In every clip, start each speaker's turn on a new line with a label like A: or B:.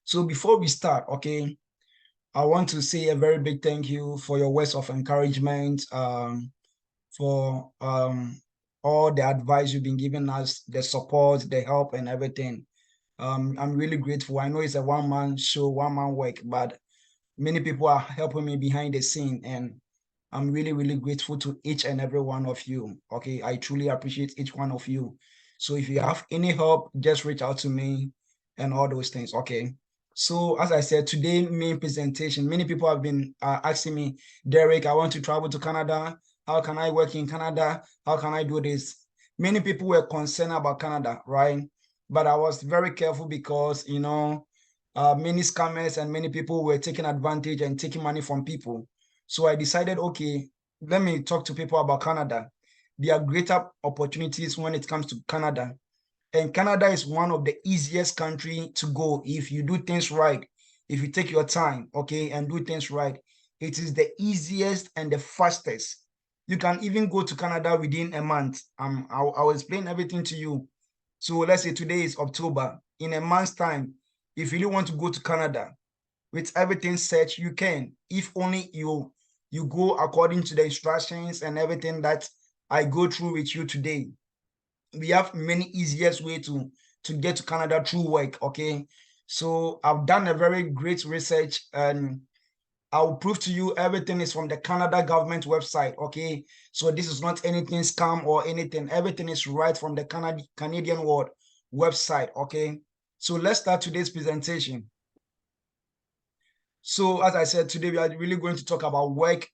A: So before we start, okay, I want to say a very big thank you for your words of encouragement, for all the advice you've been giving us, the support, the help, and everything. I'm really grateful. I know it's a one-man show, one-man work, but many people are helping me behind the scene, and I'm really, really grateful to each and every one of you. Okay, I truly appreciate each one of you. So if you have any help, just reach out to me and all those things. Okay. So as I said, today main presentation, many people have been asking me, Derek, I want to travel to Canada. How can I work in Canada? How can I do this? Many people were concerned about Canada, right? But I was very careful because, many scammers and many people were taking advantage and taking money from people. So I decided, okay, let me talk to people about Canada. There are greater opportunities when it comes to Canada. And Canada is one of the easiest country to go if you do things right. If you take your time, okay, and do things right, it is the easiest and the fastest. You can even go to Canada within a month. I'll explain everything to you. So let's say today is October. In a month's time, if you really want to go to Canada, with everything set, you can. If only you go according to the instructions and everything that I go through with you today. We have many easiest way to get to Canada through work. Okay, so I've done a very great research, and I'll prove to you everything is from the Canada government website. Okay, so this is not anything scam or anything. Everything is right from the Canadian World website. Okay, so let's start today's presentation. So as I said, today we are really going to talk about work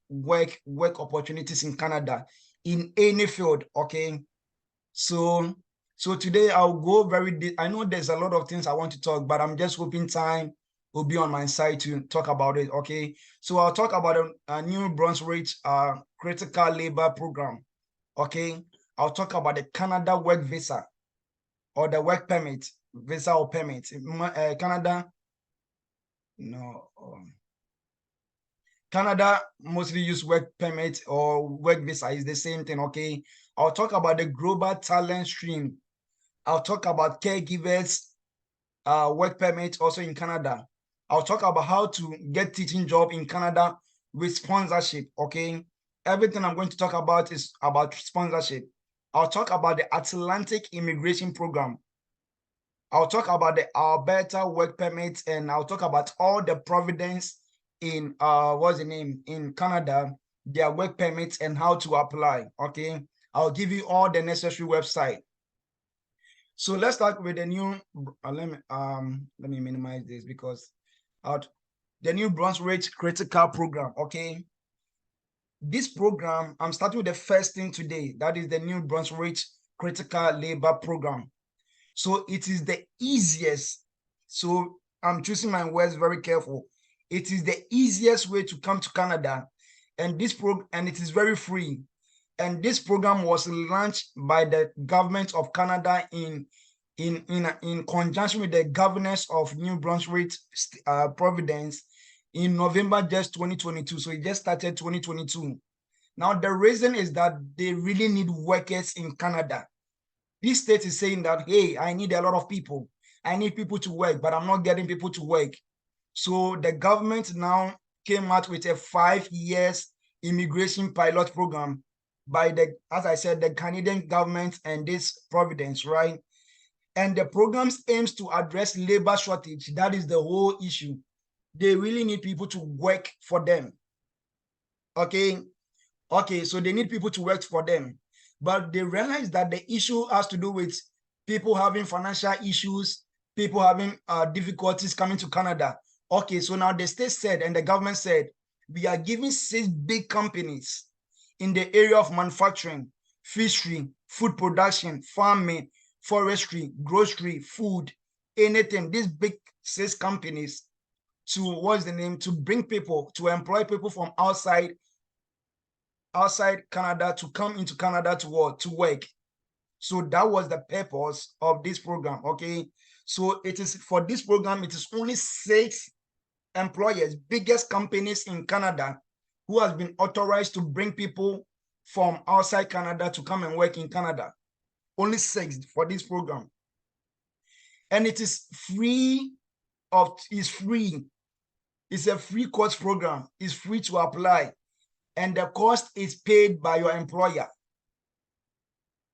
A: opportunities in Canada in any field. Okay. So today I'll go very deep. I know there's a lot of things I want to talk, but I'm just hoping time will be on my side to talk about it. Okay. So I'll talk about a new Brunswick critical labor program. Okay. I'll talk about the Canada work visa or the work permit, visa or permit. Canada, no. Canada mostly use work permit or work visa is the same thing. Okay. I'll talk about the global talent stream. I'll talk about caregivers work permit also in Canada. I'll talk about how to get teaching job in Canada with sponsorship. Okay. Everything I'm going to talk about is about sponsorship. I'll talk about the Atlantic immigration program. I'll talk about the Alberta work permit, and I'll talk about all the providence in what's the name in Canada, their work permits and how to apply. Okay, I'll give you all the necessary website. So let's start with the new. Let me minimize this because the new Brunswick critical program. Okay, this program I'm starting with the first thing today. That is the new Brunswick critical labor program. So it is the easiest. So I'm choosing my words very careful. It is the easiest way to come to Canada, and it is very free. And this program was launched by the government of Canada in conjunction with the governors of New Brunswick Providence in November just 2022. So it just started 2022. Now the reason is that they really need workers in Canada. This state is saying that, hey, I need a lot of people. I need people to work, but I'm not getting people to work. So the government now came out with a 5 years immigration pilot program by as I said, the Canadian government and this Providence, right? And the programs aims to address labor shortage. That is the whole issue. They really need people to work for them. Okay. Okay. So they need people to work for them. But they realize that the issue has to do with people having financial issues, people having difficulties coming to Canada. Okay, so now the state said and the government said, we are giving 6 big companies in the area of manufacturing, fishery, food production, farming, forestry, grocery, food, anything, these big 6 companies to bring people, to employ people from outside Canada to come into Canada to work. So that was the purpose of this program. Okay. So it is for this program, it is only 6 employers, biggest companies in Canada, who has been authorized to bring people from outside Canada to come and work in Canada. Only 6 for this program. And it is free is free. It's a free course program. It's free to apply, and the cost is paid by your employer.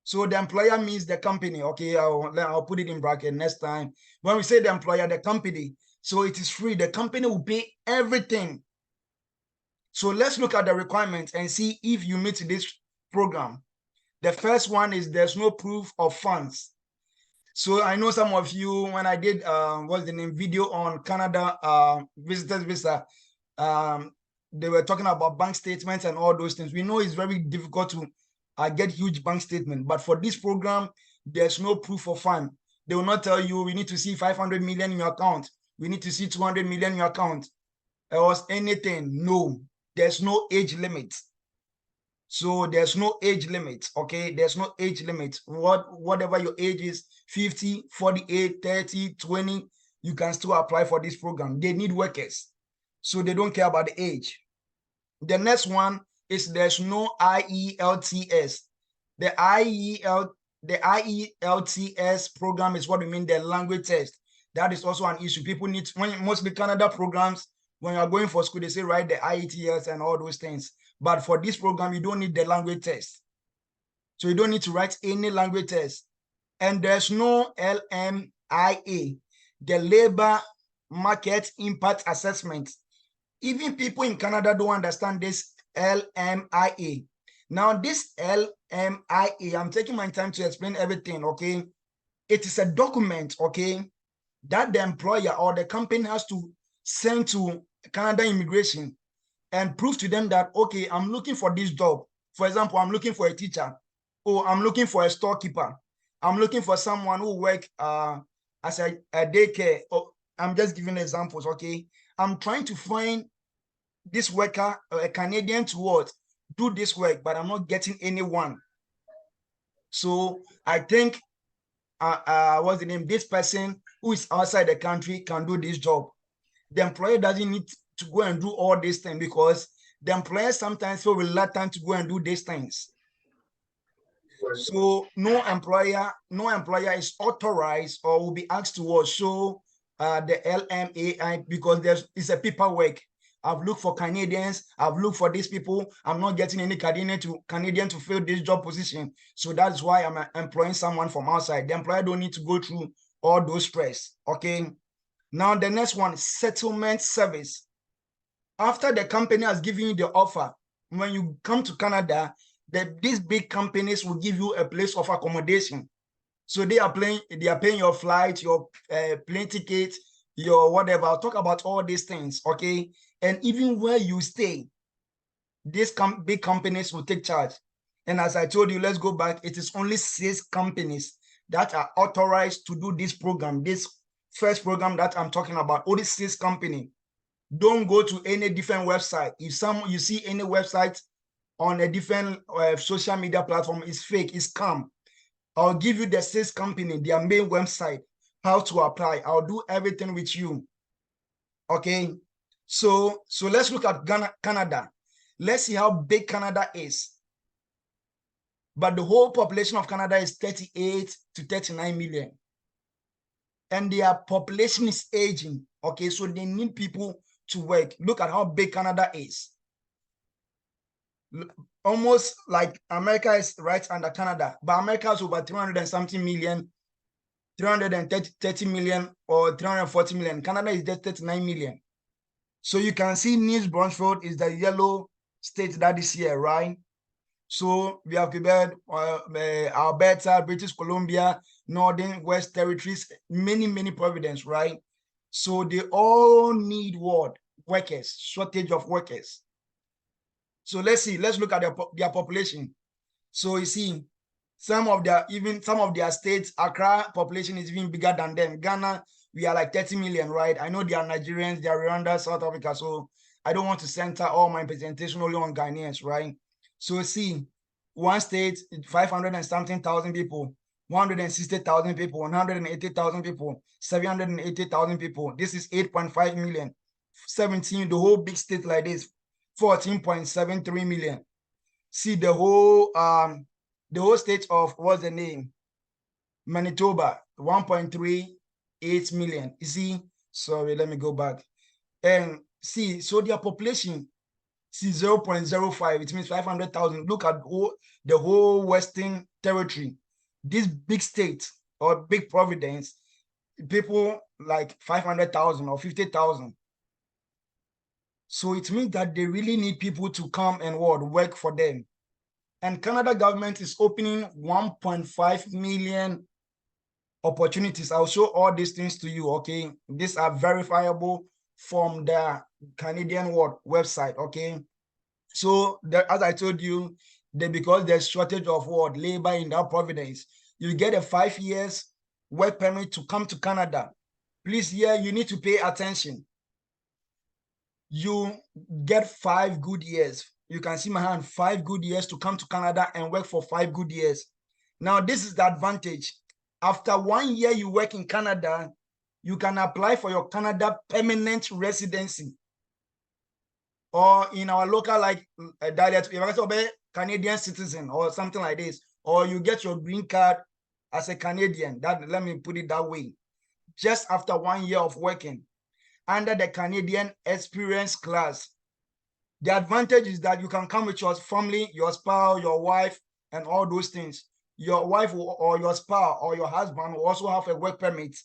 A: So the employer means the company. Okay, I'll put it in bracket next time. When we say the employer, the company, so it is free. The company will pay everything. So let's look at the requirements and see if you meet this program. The first one is there's no proof of funds. So I know some of you, when I did what's the name video on Canada visitors visa, they were talking about bank statements and all those things. We know it's very difficult to get huge bank statement, but for this program, there's no proof of fund. They will not tell you we need to see 500 million in your account. We need to see 200 million in your account or anything. No, there's no age limit. So there's no age limit, okay? There's no age limit. Whatever your age is, 50, 48, 30, 20, you can still apply for this program. They need workers, so they don't care about the age. The next one is there's no IELTS. The IELTS program is what we mean, the language test. That is also an issue. People need, when mostly Canada programs, when you're going for school, they say write the IELTS and all those things. But for this program, you don't need the language test. So you don't need to write any language test. And there's no LMIA, the Labor Market Impact Assessment. Even people in Canada don't understand this LMIA. Now, this LMIA, I'm taking my time to explain everything, okay? It is a document, okay, that the employer or the company has to send to Canada Immigration and prove to them that, okay, I'm looking for this job. For example, I'm looking for a teacher, or I'm looking for a storekeeper. I'm looking for someone who work as a daycare. Or I'm just giving examples, okay? I'm trying to find this worker, a Canadian, to what? Do this work, but I'm not getting anyone. So I think, what's the name? This person who is outside the country can do this job. The employer doesn't need to go and do all these things because the employer sometimes feel reluctant to go and do these things. So no employer is authorized or will be asked to show the LMAI because it's a paperwork. I've looked for Canadians. I've looked for these people. I'm not getting any Canadian to fill this job position. So that's why I'm employing someone from outside. The employer don't need to go through all those stress. Okay. Now the next one, settlement service. After the company has given you the offer, when you come to Canada, these big companies will give you a place of accommodation. So they are paying your flight, your plane ticket, your whatever. I'll talk about all these things, okay? And even where you stay, these big companies will take charge. And as I told you, let's go back. It is only 6 companies that are authorized to do this program, this first program that I'm talking about. Only 6 companies. Don't go to any different website. If you see any website on a different social media platform, it's fake, it's scam. I'll give you the 6 company, their main website, how to apply. I'll do everything with you. Okay. So let's look at Canada. Let's see how big Canada is. But the whole population of Canada is 38 to 39 million. And their population is aging. Okay, so they need people to work. Look at how big Canada is. Almost like America is right under Canada, but America is over 300 and something million, 330 million or 340 million. Canada is just 39 million. So you can see New Brunswick is the yellow state that is here, right? So we have Quebec, Alberta, British Columbia, Northern West Territories, many provinces, right? So they all need what? Workers, shortage of workers. So let's look at their population. So you see, some of their states, Accra population is even bigger than them. Ghana, we are like 30 million, right? I know they are Nigerians, they are Rwanda, South Africa. So I don't want to center all my presentation only on Ghanaians, right? So see, one state, 500 and something thousand people, 160,000 people, 180,000 people, 780,000 people. This is 8.5 million. 17, the whole big state like this, 14.73 million. See the whole state of, what's the name? Manitoba, 1.38 million. You see, Sorry, let me go back. And see, so their population see 0.05, it means 500,000. Look at the whole Western Territory. This big state or big province, people like 500,000 or 50,000. So it means that they really need people to come and work for them. And Canada government is opening 1.5 million opportunities. I'll show all these things to you, okay? These are verifiable from the Canadian website, okay? So as I told you, because there's shortage of labor in that province, you get a 5 years work permit to come to Canada. Please, here you need to pay attention. You get 5 good years. You can see my hand, 5 good years to come to Canada and work for 5 good years. Now, this is the advantage. After 1 year you work in Canada, you can apply for your Canada permanent residency. Or in our local, like dialect, Canadian citizen or something like this. Or you get your green card as a Canadian. Let me put it that way. Just after 1 year of working under the Canadian experience class. The advantage is that you can come with your family, your spouse, your wife, and all those things. Your wife or your spouse or your husband will also have a work permit.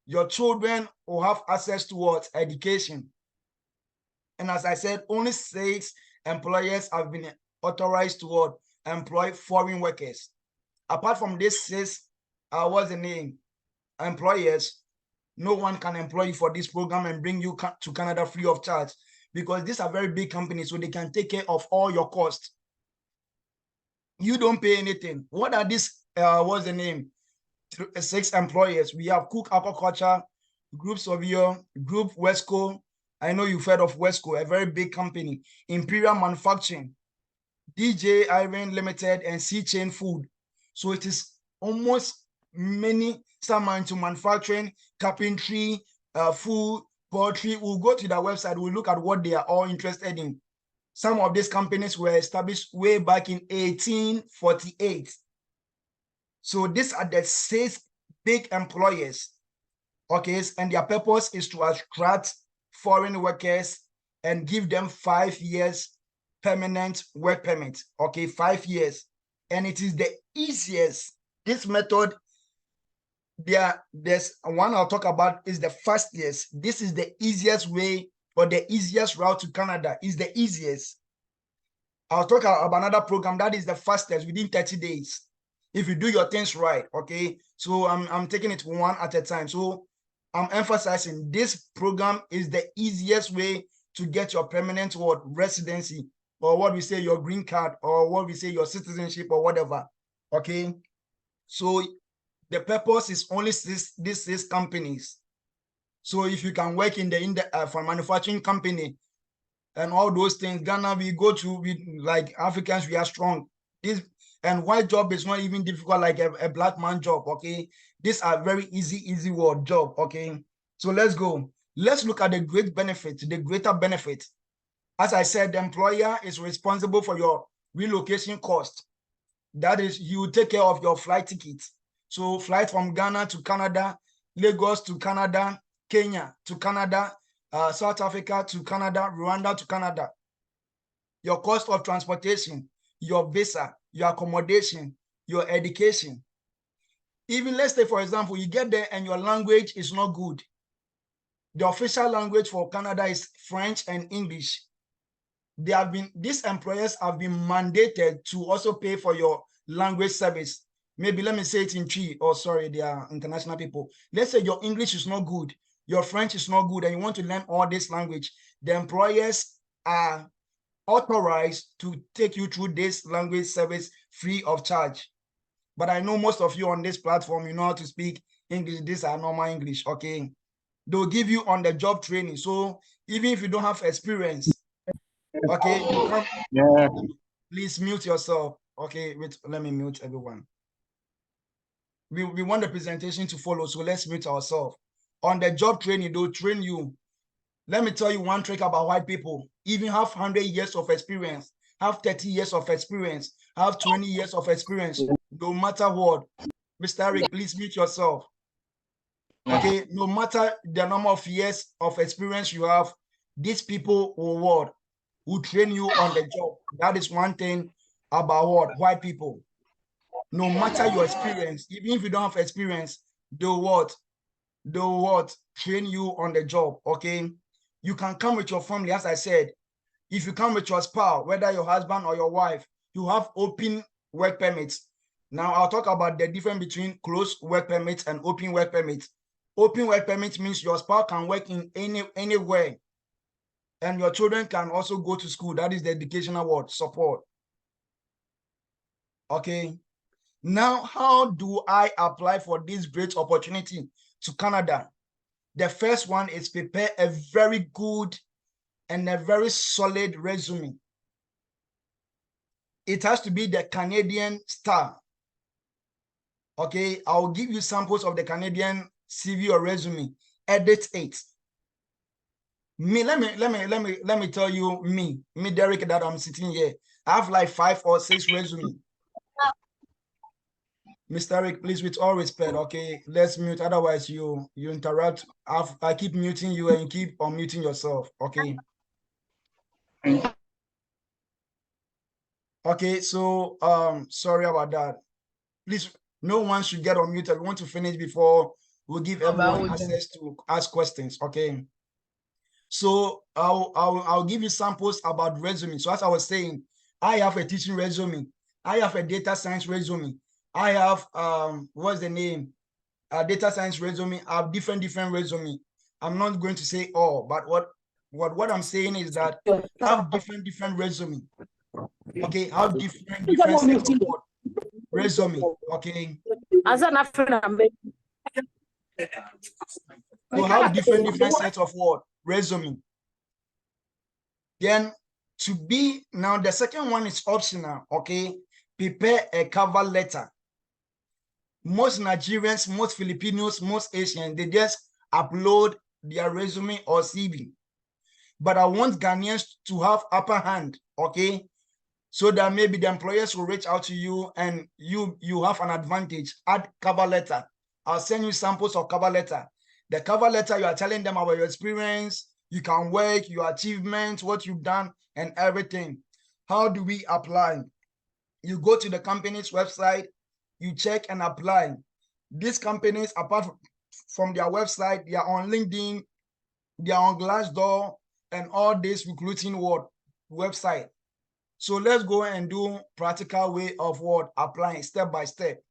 A: Your children will have access towards education. And as I said, only 6 employers have been authorized to employ foreign workers. Apart from these 6, what's the name? Employers, no one can employ you for this program and bring you to Canada free of charge, because these are very big companies, so they can take care of all your costs. You don't pay anything. What are these, what's the name? 6 employers. We have Cook Aquaculture, Group Sauvio, Group Wesco. I know you've heard of Wesco, a very big company. Imperial Manufacturing, DJ Iron Limited, and Sea Chain Food. So it is almost many, some are into manufacturing, carpentry, food, poultry. We'll go to their website, we'll look at what they are all interested in. Some of these companies were established way back in 1848. So these are the 6 big employers, okay? And their purpose is to attract foreign workers and give them 5 years permanent work permit, okay? 5 years. And it is the easiest. This method, there's one I'll talk about is the fastest. This is the easiest way, or the easiest route to Canada is the easiest. I'll talk about another program that is the fastest within 30 days. If you do your things right, okay? So I'm taking it one at a time. So I'm emphasizing this program is the easiest way to get your permanent residency, or what we say your green card, or what we say your citizenship, or whatever, okay? So the purpose is only these 6 companies. So if you can work in for manufacturing company and all those things, Ghana, like Africans, we are strong. And white job is not even difficult like a black man job, okay? These are very easy job, okay? So let's go. Let's look at the greater benefit. As I said, the employer is responsible for your relocation cost. That is, you take care of your flight tickets. So flight from Ghana to Canada, Lagos to Canada, Kenya to Canada, South Africa to Canada, Rwanda to Canada. Your cost of transportation, your visa, your accommodation, your education. Even let's say, for example, you get there and your language is not good. The official language for Canada is French and English. These employers have been mandated to also pay for your language service. Maybe let me say it in Twi, they are international people. Let's say your English is not good, your French is not good, and you want to learn all this language. The employers are authorized to take you through this language service free of charge. But I know most of you on this platform, you know how to speak English. These are normal English, okay? They'll give you on-the-job training. So even if you don't have experience, okay, you come. Yeah. Please mute yourself. Okay, wait, let me mute everyone. We want the presentation to follow, so let's mute ourselves. On-the-job training, they'll train you. Let me tell you one trick about white people. Even have 100 years of experience, have 30 years of experience, have 20 years of experience, no matter what. Mr. Eric, please mute yourself. Okay, no matter the number of years of experience you have, these people will train you on the job. That is one thing about white people. No matter your experience, even if you don't have experience, they'll train you on the job. Okay, you can come with your family, as I said. If you come with your spouse, whether your husband or your wife, you have open work permits. Now I'll talk about the difference between closed work permits and open work permits. Open work permit means your spouse can work in anywhere, and your children can also go to school. That is the educational support. Okay. Now, how do I apply for this great opportunity to Canada? The first one is prepare a very good and a very solid resume. It has to be the Canadian style. Okay, I'll give you samples of the Canadian CV or resume. Edit it. Let me tell you me, Derek, that I'm sitting here. I have like 5 or 6 resumes. Mr. Rick, please, with all respect, okay, let's mute. Otherwise, you interrupt. I keep muting you and you keep unmuting yourself, okay? Okay, so sorry about that. Please, no one should get unmuted. We want to finish before we give everyone access to ask questions, okay? So I'll give you samples about resume. So as I was saying, I have a teaching resume. I have a data science resume. I have what's the name? Data science resume. I have different resume. I'm not going to say all, but what I'm saying is that have different resume. Okay, have different sets of resume. Okay.
B: As an African American.
A: So have different sets of resume. Then now the second one is optional. Okay, prepare a cover letter. Most Nigerians, most Filipinos, most Asians, they just upload their resume or CV. But I want Ghanaians to have upper hand, okay? So that maybe the employers will reach out to you and you have an advantage. Add cover letter. I'll send you samples of cover letter. The cover letter, you are telling them about your experience, you can work, your achievements, what you've done, and everything. How do we apply? You go to the company's website, you check and apply. These companies, apart from their website, they are on LinkedIn, they are on Glassdoor, and all this recruiting website. So let's go and do practical way of applying step by step.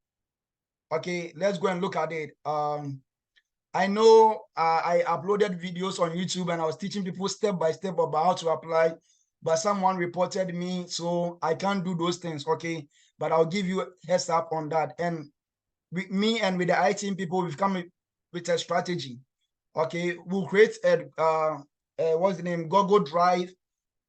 A: Okay, let's go and look at it. I know I uploaded videos on YouTube and I was teaching people step by step about how to apply, but someone reported me, so I can't do those things. Okay, but I'll give you a heads up on that. And with me and with the IT people, we've come with a strategy. Okay, we'll create what's the name, Google Drive,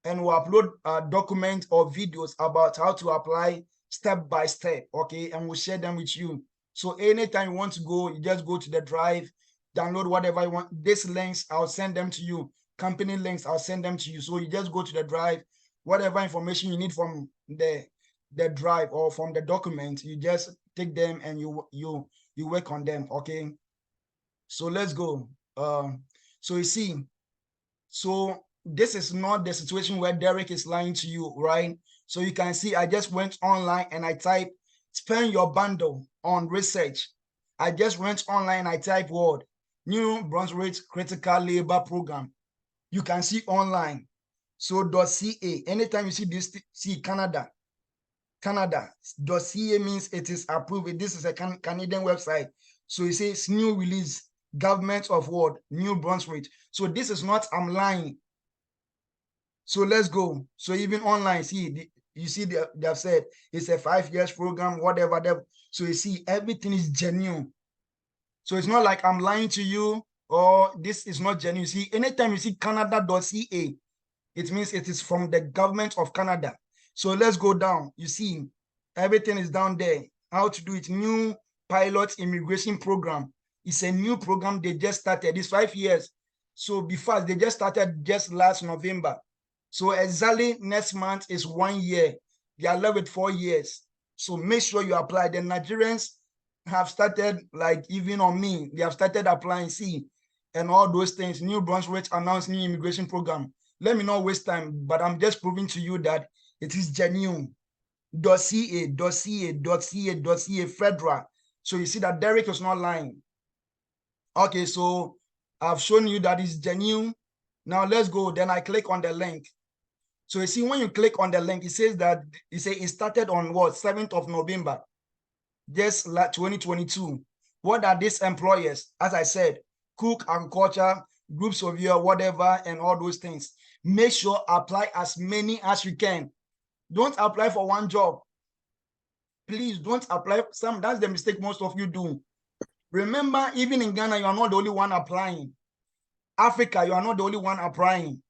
A: and we'll upload documents or videos about how to apply step by step. Okay, and we'll share them with you. So anytime you want to go, you just go to the drive, download whatever you want. These links, I'll send them to you. Company links, I'll send them to you. So you just go to the drive, whatever information you need from the drive or from the document, you just take them and you work on them. Okay, so let's go. So you see, so this is not the situation where Derek is lying to you, right? So you can see I just went online and I typed spend your bundle on research. I just went online and I typed New Brunswick Critical Labor Program. You can see online. So .ca, anytime you see this, see Canada. .ca means it is approved. This is a Canadian website. So it says new release, government of New Brunswick. So this is not, I'm lying. So let's go. So even online, see, you see they have said it's a 5 years program, whatever. So you see everything is genuine. So it's not like I'm lying to you or this is not genuine. See, anytime you see Canada.ca, it means it is from the government of Canada. So let's go down. You see, everything is down there. How to do it. New pilot immigration program. It's a new program they just started. It's 5 years. So before they just started just last November. So exactly next month is 1 year. They are left with 4 years. So make sure you apply. The Nigerians have started, like even on me, they have started applying, see, and all those things. New Brunswick announced new immigration program. Let me not waste time, but I'm just proving to you that it is genuine. .ca federal. So you see that Derek is not lying. Okay, so I've shown you that it's genuine. Now let's go. Then I click on the link. So you see, when you click on the link, it says that it started on what, 7th of November, just like 2022. What are these employers? As I said, cook, agriculture, groups of you, whatever, and all those things. Make sure apply as many as you can. Don't apply for one job. Please don't apply. That's the mistake most of you do. Remember, even in Ghana, you are not the only one applying. Africa, you are not the only one applying.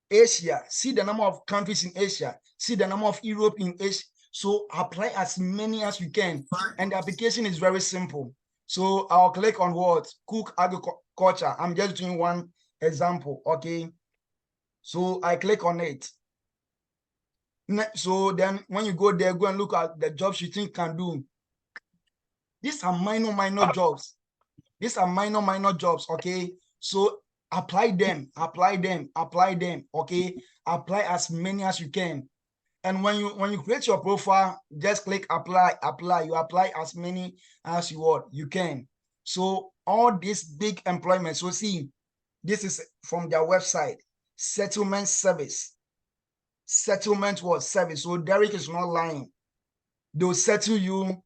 A: Asia, see the number of countries in Asia, see the number of Europe in Asia. So apply as many as you can. And the application is very simple. So I'll click on what? Cook agriculture. I'm just doing one example, okay? So I click on it. So then when you go there, go and look at the jobs you think can do. These are minor jobs. These are minor jobs, okay? So apply them, okay? Apply as many as you can. And when you create your profile, just click apply. You apply as many as you can. So all this big employment. So see, this is from their website, settlement service. Settlement was service. So Derek is not lying. They'll settle you.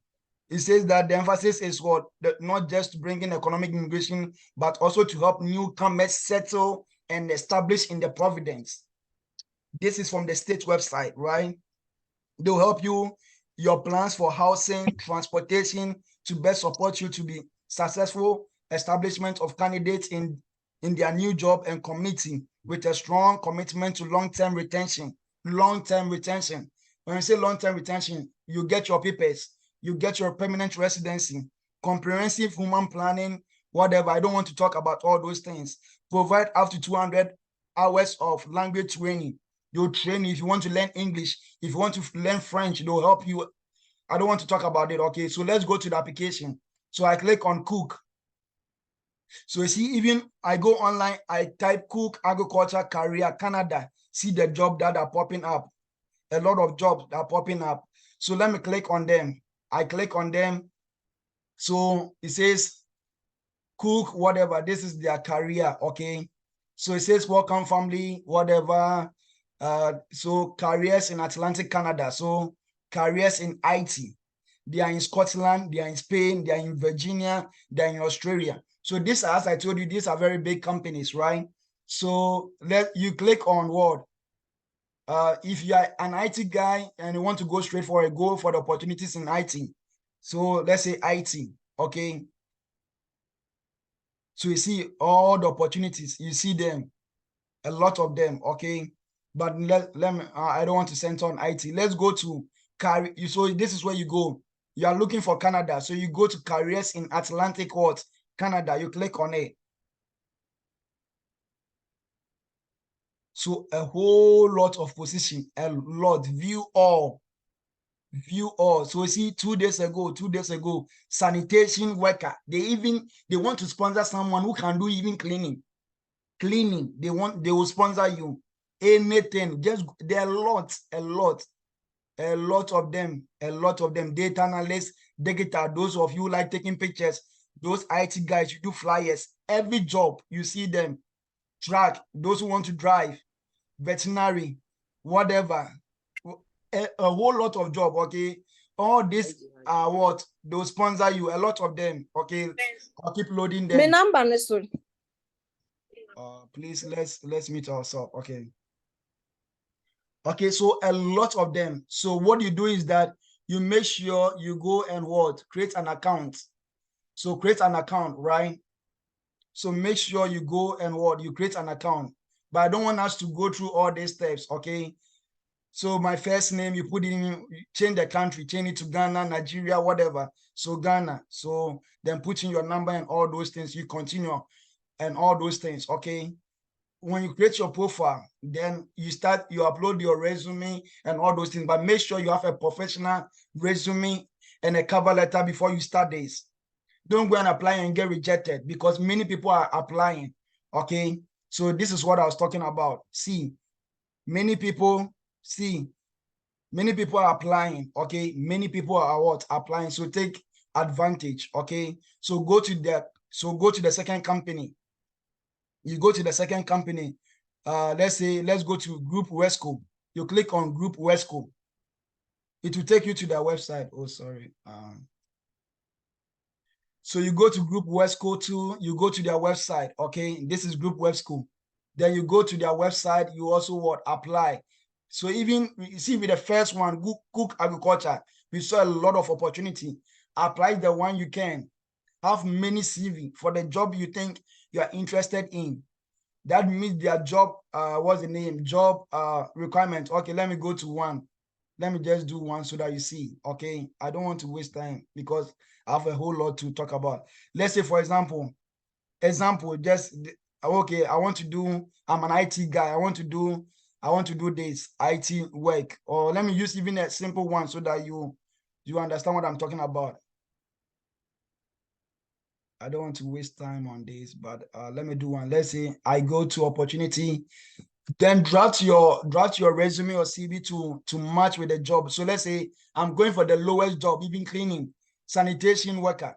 A: It says that the emphasis is what? Not just bringing economic immigration, but also to help newcomers settle and establish in the province. This is from the state website, right? They'll help you, your plans for housing, transportation, to best support you to be successful establishment of candidates in their new job and community with a strong commitment to long-term retention. Long-term retention. When you say long-term retention, you get your papers, you get your permanent residency, comprehensive human planning, whatever. I don't want to talk about all those things. Provide up to 200 hours of language training. They'll train you if you want to learn English. If you want to learn French, they'll help you. I don't want to talk about it, okay? So let's go to the application. So I click on cook. So you see, even I go online, I type cook, agriculture, career, Canada. See the job that are popping up. A lot of jobs that are popping up. So let me click on them. I click on them. So it says cook, whatever. This is their career, okay? So it says welcome family, whatever. So careers in Atlantic Canada. So careers in IT. They are in Scotland, they are in Spain, they are in Virginia, they are in Australia. So these, as I told you, these are very big companies, right? So you click on what? If you are an IT guy and you want to go straight for go for the opportunities in IT. So let's say IT, okay? So you see all the opportunities, you see them, a lot of them, okay? But let me, I don't want to center on IT. Let's go to career. So this is where you go. You are looking for Canada. So you go to careers in Atlantic what? Canada. You click on it. So a whole lot of position, a lot. View all. So you see 2 days ago, sanitation worker. They want to sponsor someone who can do even cleaning. They will sponsor you. Anything. Just there are a lot of them. Data analysts, digital, those of you like taking pictures, those IT guys, you do flyers. Every job, you see them. Track, those who want to drive, veterinary, whatever. A whole lot of job, okay? All this are what? They'll sponsor you, a lot of them, okay? I'll keep loading them.
B: My number is
A: Please, let's meet ourselves, okay? Okay, so a lot of them. So what you do is that you make sure you go and what? Create an account. So create an account, right? So make sure you go and what? You create an account. But I don't want us to go through all these steps, okay? So my first name, you put in, you change the country, change it to Ghana, Nigeria, whatever. So Ghana. So then put in your number and all those things. You continue and all those things, okay? When you create your profile, then you upload your resume and all those things, but make sure you have a professional resume and a cover letter before you start this. Don't go and apply and get rejected because many people are applying. Okay, so this is what I was talking about. Many people are applying. Okay, many people are what applying. So take advantage. Okay, so go to the second company. You go to the second company. Let's go to Group Wesco. You click on Group Wesco. It will take you to their website. Oh, sorry. So you go to Group Wesco too. You go to their website. Okay, this is Group Wesco. Then you go to their website. You also what apply. So even you see with the first one, Cook Agriculture, we saw a lot of opportunity. Apply the one you can. Have many CV for the job you think you are interested in. That means their job, what's the name? Job requirement. Okay, let me go to one. Let me just do one so that you see. Okay, I don't want to waste time because I have a whole lot to talk about. Let's say, for example, just okay, I'm an IT guy. I want to do this IT work. Or let me use even a simple one so that you understand what I'm talking about. I don't want to waste time on this, but let me do one. Let's say I go to opportunity, then draft your resume or CV to match with the job. So let's say I'm going for the lowest job, even cleaning, sanitation worker.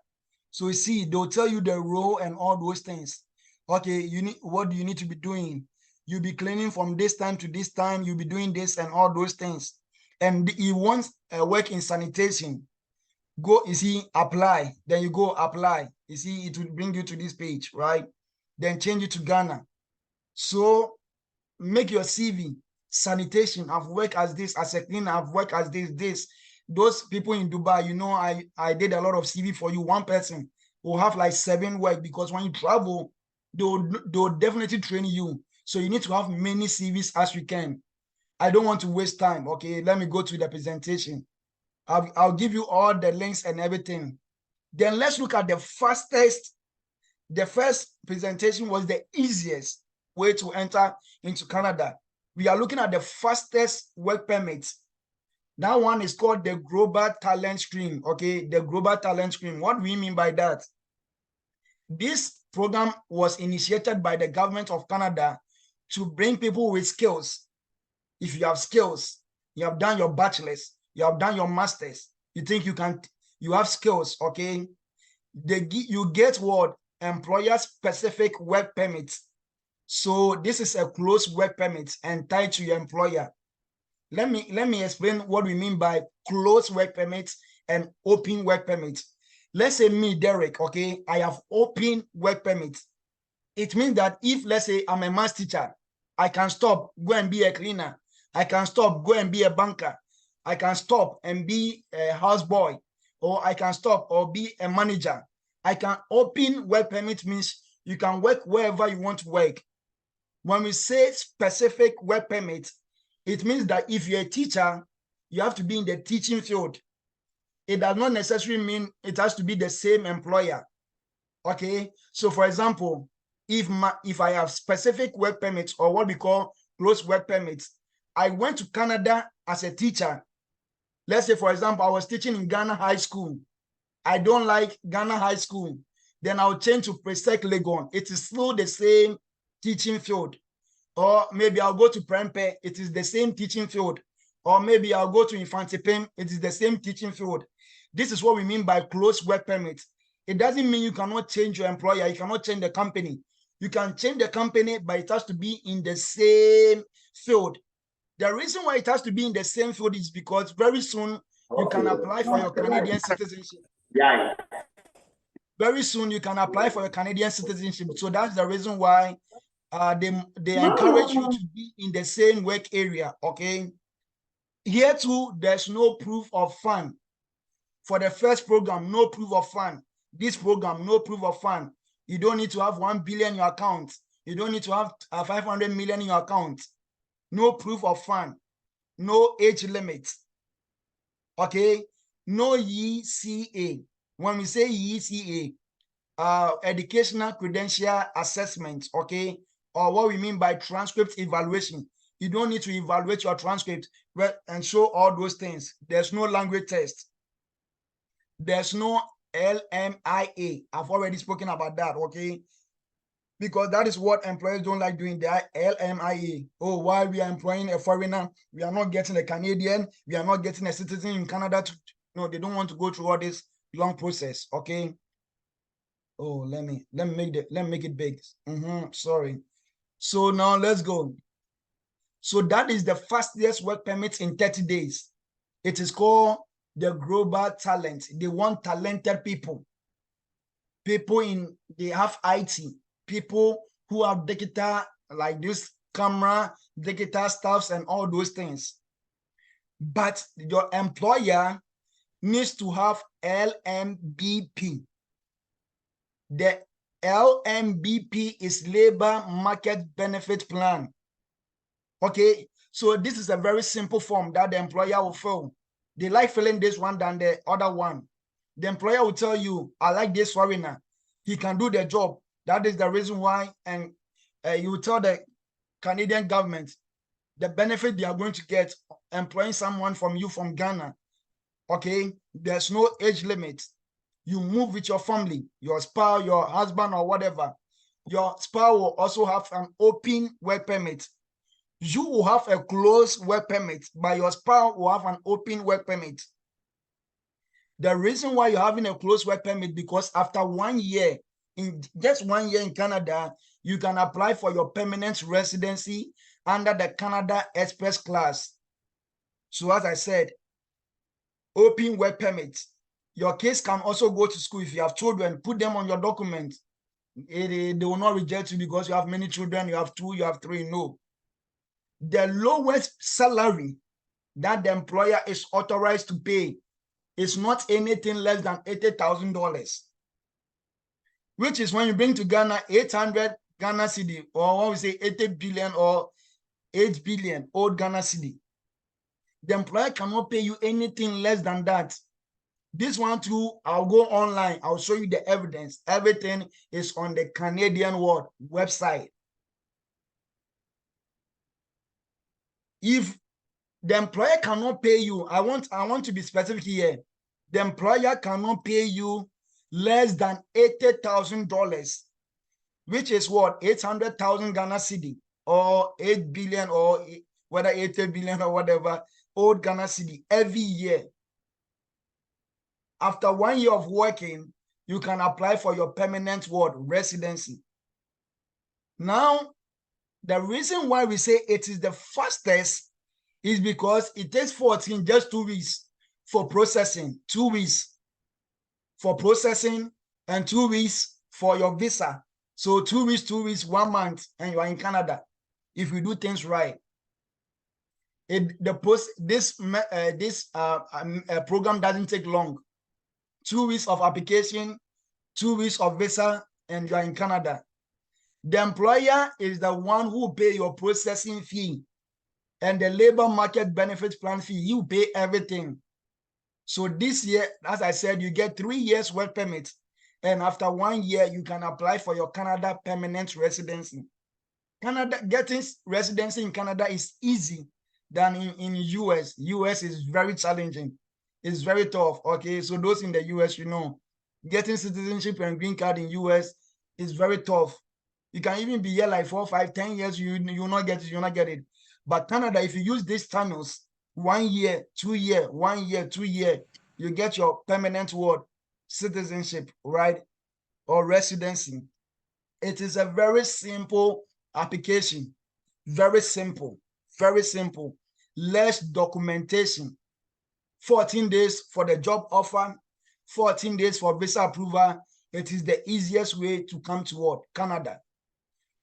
A: So you see, they'll tell you the role and all those things. Okay, what do you need to be doing? You'll be cleaning from this time to this time. You'll be doing this and all those things. And he wants work in sanitation. Go, you see, apply. Then you go apply. You see, it will bring you to this page, right? Then change it to Ghana. So make your CV sanitation. I've worked as this, as a cleaner. I've worked as this. Those people in Dubai, I did a lot of CV for you. One person will have like 7 work because when you travel, they'll definitely train you. So you need to have many CVs as you can. I don't want to waste time. Okay, let me go to the presentation. I'll give you all the links and everything. Then let's look at the fastest. The first presentation was the easiest way to enter into Canada. We are looking at the fastest work permit. That one is called the Global Talent Stream. Okay, the Global Talent Stream. What do we mean by that? This program was initiated by the government of Canada to bring people with skills. If you have skills, you have done your bachelor's, you have done your master's, you think you have skills, okay? You get what? Employer-specific work permits. So this is a closed work permit and tied to your employer. Let me explain what we mean by closed work permits and open work permits. Let's say me, Derek, okay, I have open work permits. It means that if, let's say, I'm a math teacher, I can stop, go and be a cleaner. I can stop, go and be a banker. I can stop and be a houseboy, or I can stop or be a manager. I can open work permit means you can work wherever you want to work. When we say specific work permit, it means that if you're a teacher, you have to be in the teaching field. It does not necessarily mean it has to be the same employer. Okay, so for example, if I have specific work permits or what we call closed work permits, I went to Canada as a teacher. Let's say, for example, I was teaching in Ghana High School. I don't like Ghana High School. Then I'll change to Presec Legon. It is still the same teaching field. Or maybe I'll go to Prempeh. It is the same teaching field. Or maybe I'll go to Infantipim. It is the same teaching field. This is what we mean by closed work permit. It doesn't mean you cannot change your employer. You cannot change the company. You can change the company, but it has to be in the same field. The reason why it has to be in the same field is because very soon you can apply for your Canadian citizenship.
C: Yeah.
A: Very soon you can apply for your Canadian citizenship. So that's the reason why they encourage you to be in the same work area, okay? Here too, there's no proof of fund. For the first program, no proof of fund. This program, no proof of fund. You don't need to have 1 billion in your account. You don't need to have 500 million in your account. No proof of fund. No age limit. Okay? No ECA. When we say ECA, educational credential assessment, okay? Or what we mean by transcript evaluation. You don't need to evaluate your transcript and show all those things. There's no language test. There's no LMIA. I've already spoken about that, okay? Because that is what employers don't like doing. They are LMIA. Oh, why we are employing a foreigner? We are not getting a Canadian. We are not getting a citizen in Canada. No, they don't want to go through all this long process, okay? Oh, let me make it big. Sorry. So now let's go. So that is the fastest work permit in 30 days. It is called the global talent. They want talented people. They have IT, people who have digital, like this camera, digital stuffs, and all those things. But your employer needs to have LMBP. The LMBP is Labor Market Benefit Plan. Okay, so this is a very simple form that the employer will fill. They like filling this one than the other one. The employer will tell you, I like this foreigner. He can do the job. That is the reason why. And you will tell the Canadian government the benefit they are going to get employing someone from Ghana. Okay, there's no age limit. You move with your family, your spouse, your husband, or whatever. Your spouse will also have an open work permit. You will have a closed work permit, but your spouse will have an open work permit. The reason why you're having a closed work permit, because after 1 year, in just 1 year in Canada, you can apply for your permanent residency under the Canada Express class. So as I said, open work permit. Your kids can also go to school. If you have children, put them on your document. They will not reject you because you have many children, you have 2, you have 3, no. The lowest salary that the employer is authorized to pay is not anything less than $80,000, which is, when you bring to Ghana, 800 Ghana cedi, or when we say 80 billion or 8 billion old Ghana cedi. The employer cannot pay you anything less than that. This one too, I'll go online. I'll show you the evidence. Everything is on the Canadian website. If the employer cannot pay you, I want to be specific here. The employer cannot pay you less than $80,000, which is what? 800,000 Ghana cedi, or 8 billion, or whether 80 billion or whatever, old Ghana cedi every year. After 1 year of working, you can apply for your permanent residency. Now, the reason why we say it is the fastest is because it takes 14, just 2 weeks for processing, 2 weeks for processing, and 2 weeks for your visa. So 2 weeks, 2 weeks, 1 month, and you are in Canada. If we do things right, this program doesn't take long. 2 weeks of application, 2 weeks of visa, and you are in Canada. The employer is the one who pay your processing fee, and the labor market benefits plan fee. You pay everything. So this year, as I said, you get 3 years work permit, and after 1 year, you can apply for your Canada permanent residency. Getting residency in Canada is easy than in US. US is very challenging. It's very tough. Okay, so those in the US, getting citizenship and green card in US is very tough. You can even be here like 4, 5, 10 years, you not get it. But Canada, if you use these channels, 1 year, 2 year, 1 year, 2 year, you get your permanent citizenship, right? Or residency. It is a very simple application. Very simple. Very simple. Less documentation. 14 days for the job offer, 14 days for visa approval. It is the easiest way to come to Canada.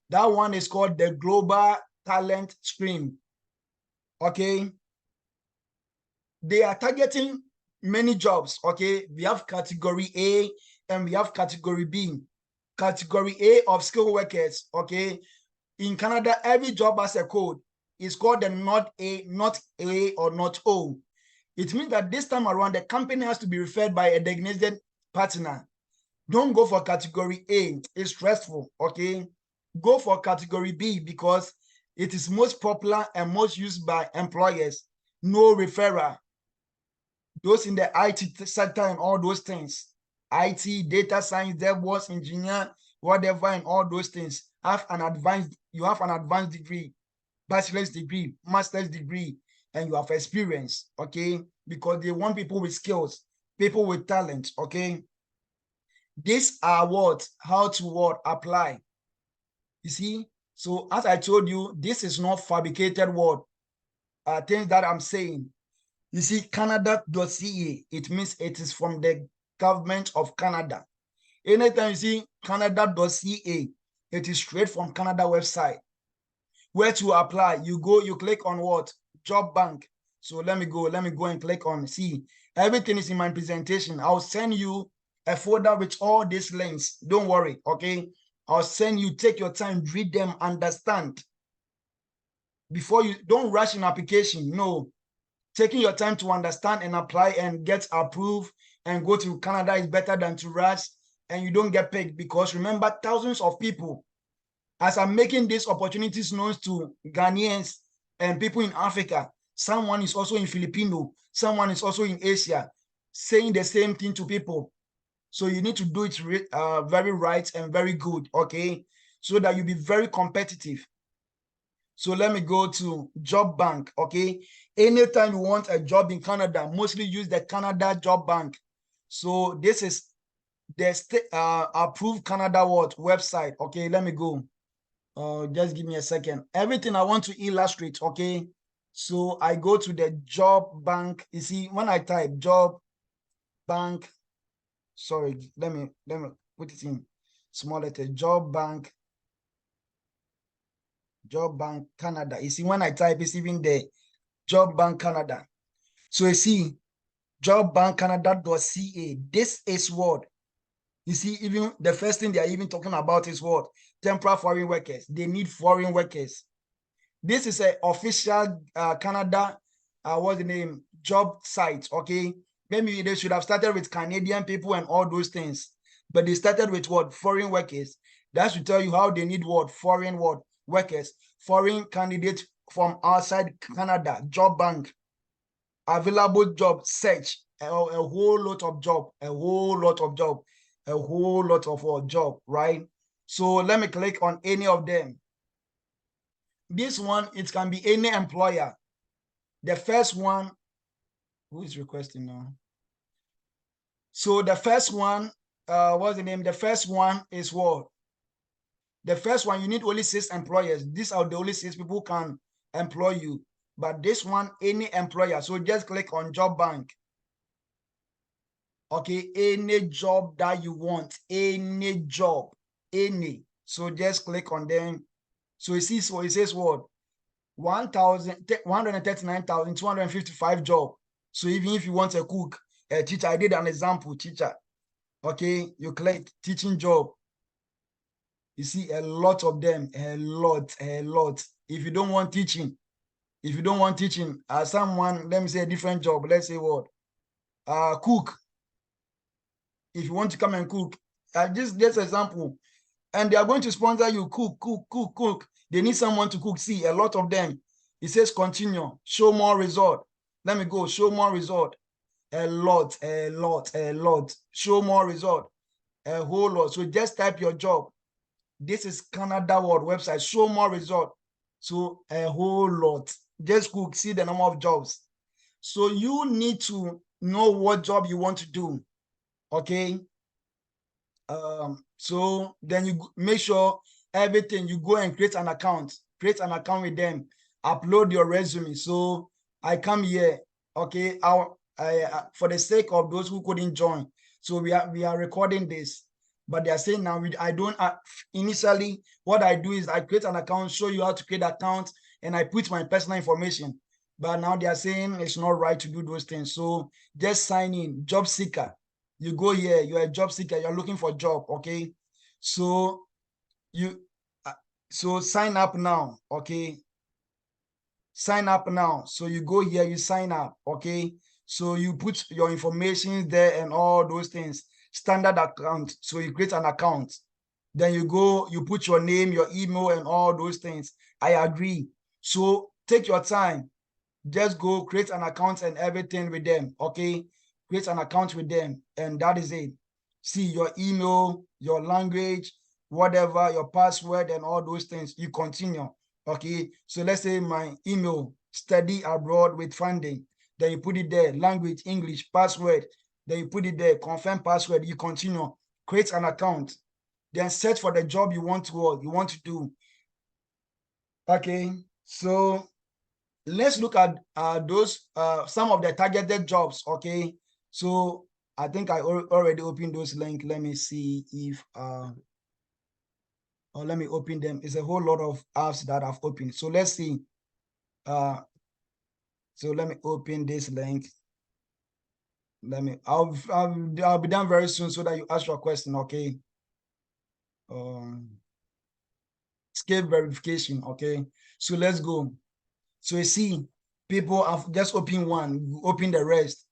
A: That one is called the Global Talent Stream. Okay. They are targeting many jobs. Okay. We have category A and we have category B. Category A of skilled workers. Okay. In Canada, every job has a code. It's called the not A or not O. It means that this time around, the company has to be referred by a designated partner. Don't go for category A. It's stressful, okay? Go for category B because it is most popular and most used by employers. No referral. those in the IT sector and all those things, IT, data science, DevOps, engineer, whatever, and all those things have an advanced, you have an advanced degree, bachelor's degree, master's degree, and you have experience, okay? Because they want people with skills, people with talent, okay? These are what, how to what, apply. You see? So as I told you, this is not fabricated word, things that I'm saying. You see, Canada.ca, it means it is from the government of Canada. Anytime you see Canada.ca, it is straight from Canada website. Where to apply, you go, you click on what? Job bank. So let me go and click on, see, everything is in my presentation. I'll send you a folder with all these links. Don't worry, okay? I'll send you, take your time, read them, understand. Before you, don't rush in application, no. Taking your time to understand and apply and get approved and go to Canada is better than to rush and you don't get paid, because remember, thousands of people, as I'm making these opportunities known to Ghanaians and people in Africa, someone is also in Filipino, someone is also in Asia, saying the same thing to people. So you need to do it very right and very good, okay? So that you be very competitive. So let me go to Job Bank, okay? Anytime you want a job in Canada, mostly use the Canada Job Bank. So this is the approved Canada what website, okay? Let me go. Just give me a second. Everything I want to illustrate, okay? So I go to the Job Bank. You see, when I type Job Bank, sorry, let me put it in small letter. Job Bank Canada. You see, when I type, it's even the Job Bank Canada. So you see, jobbankcanada.ca. This is what, you see, even the first thing they are even talking about is what? Temporary foreign workers. They need foreign workers. This is an official Canada, what's the name, job site, okay? Maybe they should have started with Canadian people and all those things, but they started with what? Foreign workers. That should tell you how they need what? Foreign what? Workers. Foreign candidates from outside Canada. Job bank. Available job search. A whole lot of job. A whole lot of job. A whole lot of job, right? So let me click on any of them. This one, it can be any employer. The first one, who is requesting now? So the first one, what's the name? The first one is what? The first one, you need only 6 employers. These are the only 6 people who can employ you. But this one, any employer. So just click on Job Bank. Okay, any job that you want, any job, any. So just click on them. So it says what? 139,255 job. So even if you want a cook, a teacher, I did an example, teacher. Okay, you click teaching job. You see a lot of them, a lot. If you don't want teaching, someone, let me say a different job, let's say what? Cook. If you want to come and cook, just example, and they are going to sponsor you, cook. They need someone to cook. See, a lot of them. It says continue, show more result. Let me go, show more result. A lot. Show more result. A whole lot. So just type your job. This is Canada World website, show more result. So a whole lot. Just cook, see the number of jobs. So you need to know what job you want to do. Okay. So then you make sure everything, you go and create an account with them, upload your resume. So I come here, okay, for the sake of those who couldn't join, so we are recording this, but they are saying now I don't initially, what I do is I create an account, show you how to create an account, and I put my personal information. But now they are saying it's not right to do those things. So just sign in, job seeker. You go here, you're a job seeker, you're looking for a job, okay? So so sign up now, okay? Sign up now. So you go here, you sign up, okay? So you put your information there and all those things. Standard account. So you create an account. Then you go, you put your name, your email, and all those things. I agree. So take your time. Just go create an account and everything with them. Okay, create an account with them, and that is it. See your email, your language, whatever, your password, and all those things. You continue. Okay, so let's say my email, study abroad with funding. Then you put it there, language, English, password. Then you put it there, confirm password. You continue, create an account, then search for the job you want to do. Okay, so let's look at those some of the targeted jobs. Okay, so I think I already opened those links. Let me see if or let me open them. It's a whole lot of apps that I've opened. So let's see. So let me open this link. I'll be done very soon so that you ask your question. Okay. Skill verification. Okay, so let's go. So you see, people have just opened one, open the rest.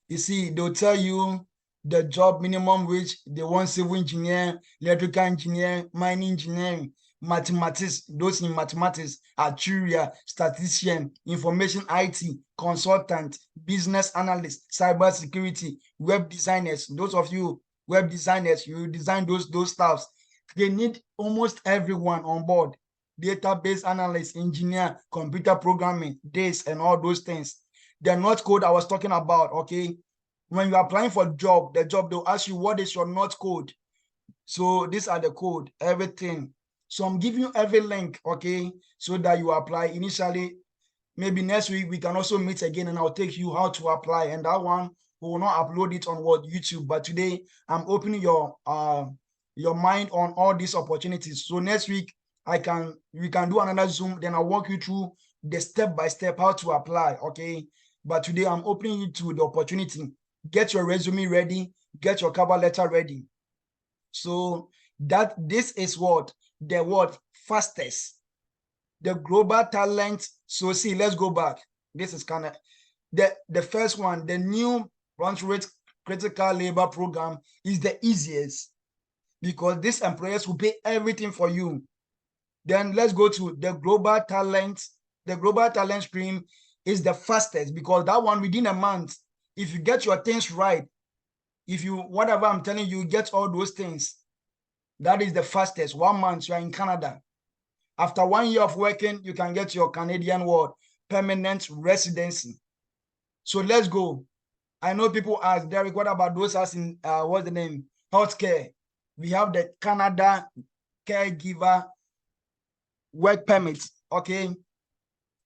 A: You see, they'll tell you the job minimum wage, they want civil engineer, electrical engineer, mining engineering, mathematics, those in mathematics, actuarial, statistician, information IT, consultant, business analyst, cyber security, web designers. Those of you web designers, you design those stuffs. They need almost everyone on board. Database analyst, engineer, computer programming, this and all those things. They're not code I was talking about. Okay, when you're applying for the job, they'll ask you what is your not code. So these are the code, everything. So I'm giving you every link, okay, so that you apply initially. Maybe next week we can also meet again and I'll take you how to apply. And that one, we will not upload it on YouTube. But today I'm opening your mind on all these opportunities. So next week we can do another Zoom. Then I'll walk you through the step by step how to apply. Okay. But today I'm opening you to the opportunity. Get your resume ready. Get your cover letter ready. So this is the fastest. The global talent. So see, let's go back. This is kind of the first one. The new Brunswick critical labor program is the easiest because these employers will pay everything for you. Then let's go to the global talent. The global talent stream is the fastest because that one within a month, if you get your things right, if you whatever I'm telling you, get all those things. That is the fastest. 1 month you are in Canada. After 1 year of working, you can get your Canadian permanent residency. So let's go. I know people ask, Derek, what about those as in what's the name? Healthcare. We have the Canada Caregiver work permit. Okay.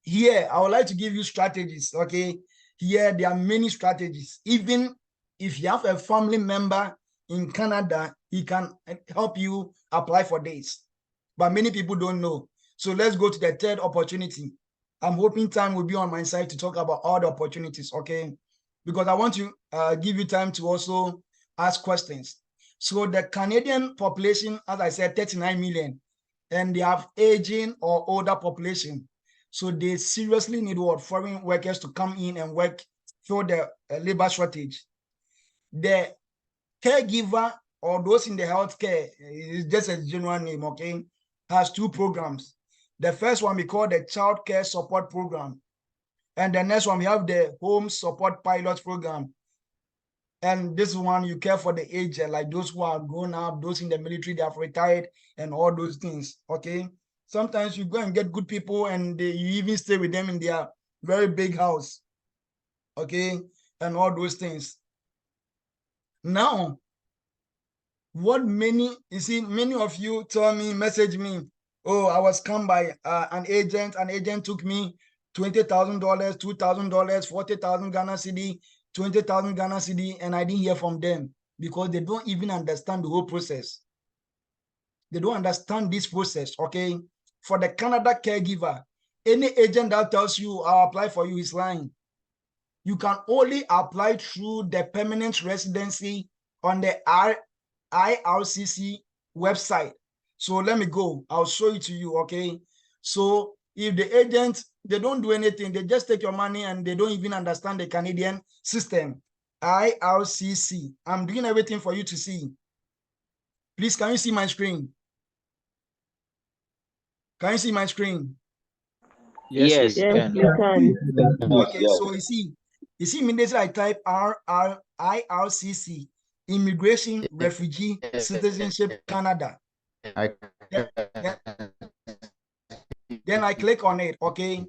A: Here, I would like to give you strategies. Okay. Here, there are many strategies. Even if you have a family member in Canada, he can help you apply for this. But many people don't know. So let's go to the third opportunity. I'm hoping time will be on my side to talk about all the opportunities, okay? Because I want to give you time to also ask questions. So the Canadian population, as I said, 39 million, and they have aging or older population. So they seriously need foreign workers to come in and work through the labor shortage. The caregiver or those in the healthcare is just a general name, okay? Has two programs. The first one we call the Child Care Support Program. And the next one we have the Home Support Pilot Program. And this one you care for the aged, like those who are grown up, those in the military, they have retired, and all those things, okay? Sometimes you go and get good people and you even stay with them in their very big house, okay? And all those things. Now, many of you tell me, message me, oh, I was scammed by an agent took me $20,000, $2,000, 40,000 Ghana cedi, 20,000 Ghana cedi, and I didn't hear from them because they don't even understand the whole process. They don't understand this process, okay? For the Canada Caregiver, any agent that tells you I'll apply for you is lying. You can only apply through the permanent residency on the IRCC website. So let me go. I'll show it to you, okay? So if the agent, they don't do anything, they just take your money and they don't even understand the Canadian system. IRCC. I'm doing everything for you to see. Please, can you see my screen? Can you see my screen?
C: Yes,
B: Yes,
C: can.
B: you can.
A: Okay, so you see, immediately I type IRCC, Immigration, Refugee, Citizenship, Canada.
C: I
A: Then, then, then I click on it, okay?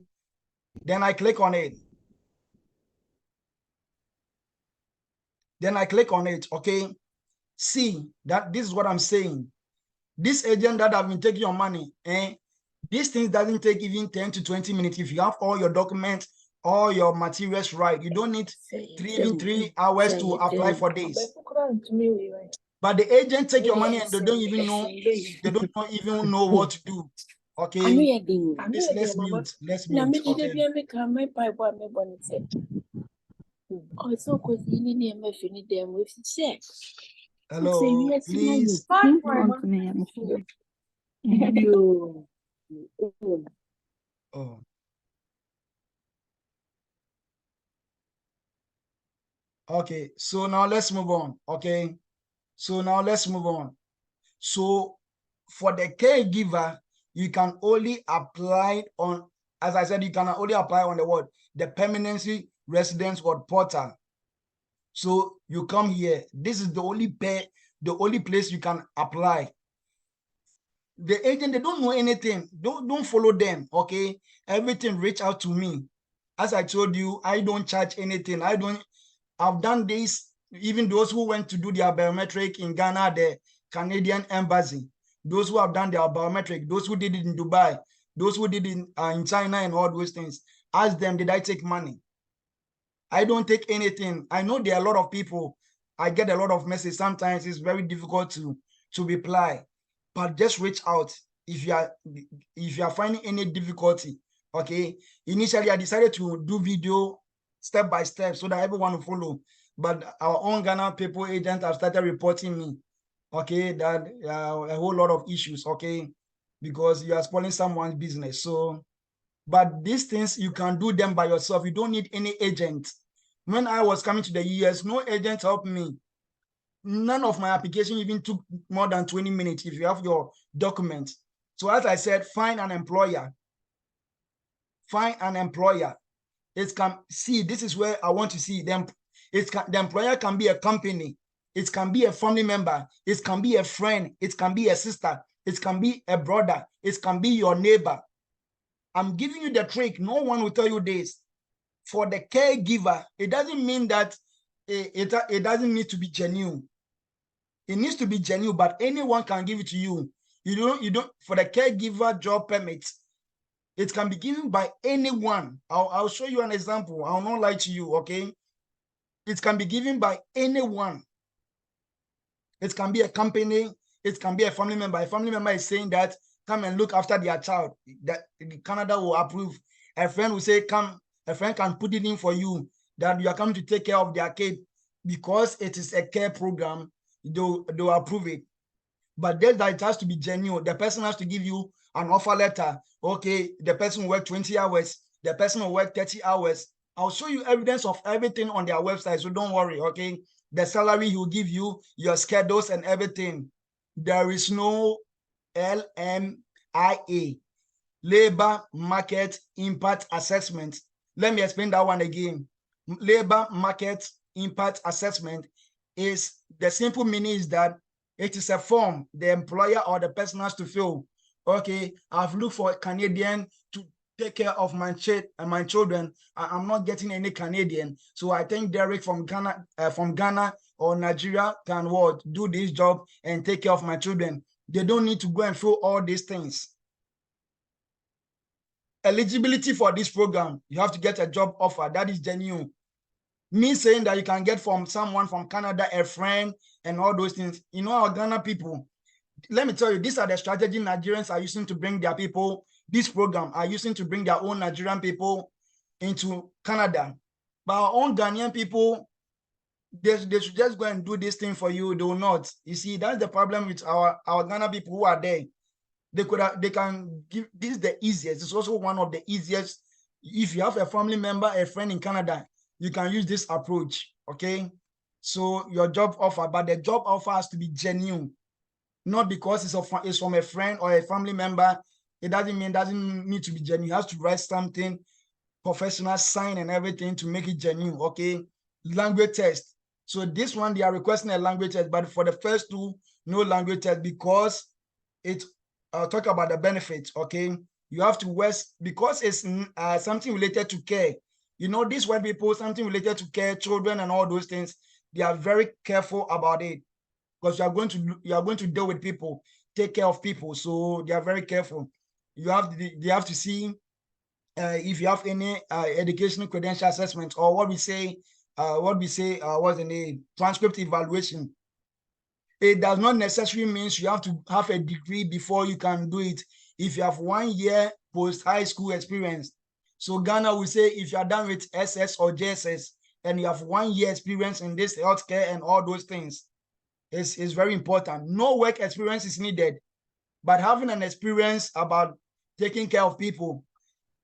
A: Then I click on it. Then I click on it, okay? See, that this is what I'm saying. This agent that have been taking your money, this thing doesn't take even 10 to 20 minutes. If you have all your documents, all your materials right, you don't need even 3 hours to apply for this. But the agent take your money and they don't even know what to do. Okay. Let's mute. Let's mute. Okay. Hello, please. Oh. Okay, so now let's move on. Okay, so now let's move on. So for the caregiver, you can only apply on, as I said, you can only apply on the what? The permanency residence or portal. So you come here. This is the only place you can apply. The agent, they don't know anything. Don't follow them. Okay, everything reach out to me. As I told you, I don't charge anything. I've done this. Even those who went to do their biometric in Ghana, the Canadian embassy, those who have done their biometric, those who did it in Dubai, those who did it in China and all those things, ask them, did I take money? I don't take anything. I know there are a lot of people. I get a lot of messages. Sometimes it's very difficult to reply, but just reach out if you are finding any difficulty. Okay. Initially, I decided to do video step by step so that everyone will follow. But our own Ghana people agents have started reporting me. Okay, that a whole lot of issues. Okay, because you are spoiling someone's business. So, but these things you can do them by yourself. You don't need any agent. When I was coming to the US, no agent helped me. None of my application even took more than 20 minutes if you have your documents. So as I said, find an employer. Find an employer. It can see, this is where I want to see them. The employer can be a company. It can be a family member. It can be a friend. It can be a sister. It can be a brother. It can be your neighbor. I'm giving you the trick. No one will tell you this. For the caregiver, it doesn't mean that it doesn't need to be genuine. It needs to be genuine, but anyone can give it to you. You don't for the caregiver job permit, it can be given by anyone. I'll show you an example. I'll not lie to you, okay? It can be given by anyone. It can be a company. It can be a family member. A family member is saying that, come and look after their child. That Canada will approve. A friend will say, come. A friend can put it in for you that you are coming to take care of their kid because it is a care program. They'll approve it. But then that it has to be genuine. The person has to give you an offer letter. Okay, the person will work 20 hours. The person will work 30 hours. I'll show you evidence of everything on their website, so don't worry, okay? The salary he will give you, your schedules and everything. There is no LMIA, Labor Market Impact Assessment. Let me explain that one again. Labor Market Impact Assessment is, the simple meaning is that it is a form the employer or the person has to fill. Okay, I've looked for a Canadian to take care of my children. I'm not getting any Canadian. So I think Derek from Ghana or Nigeria can do this job and take care of my children. They don't need to go and fill all these things. Eligibility for this program, you have to get a job offer that is genuine. Me saying that you can get from someone from Canada, a friend, and all those things. You know, our Ghana people, let me tell you, these are the strategy Nigerians are using to bring their people. This program are using to bring their own Nigerian people into Canada. But our own Ghanaian people, they should just go and do this thing for you. They will not. You see, that's the problem with our Ghana people who are there. They can give this the easiest. It's also one of the easiest. If you have a family member, a friend in Canada, you can use this approach. Okay, so your job offer, but the job offer has to be genuine, not because it's from a friend or a family member. It doesn't need to be genuine. You have to write something professional, sign and everything to make it genuine. Okay, language test. So this one they are requesting a language test, but for the first two, no language test because it. I'll talk about the benefits. Okay, you have to work because it's something related to care. You know, these white people, something related to care, children, and all those things. They are very careful about it because you are going to deal with people, take care of people. So they are very careful. They have to see if you have any educational credential assessment or what we say, what's the name, transcript evaluation. It does not necessarily mean you have to have a degree before you can do it. If you have 1 year post high school experience, so Ghana will say if you are done with SS or JSS and you have 1 year experience in this healthcare and all those things, is very important. No work experience is needed, but having an experience about taking care of people.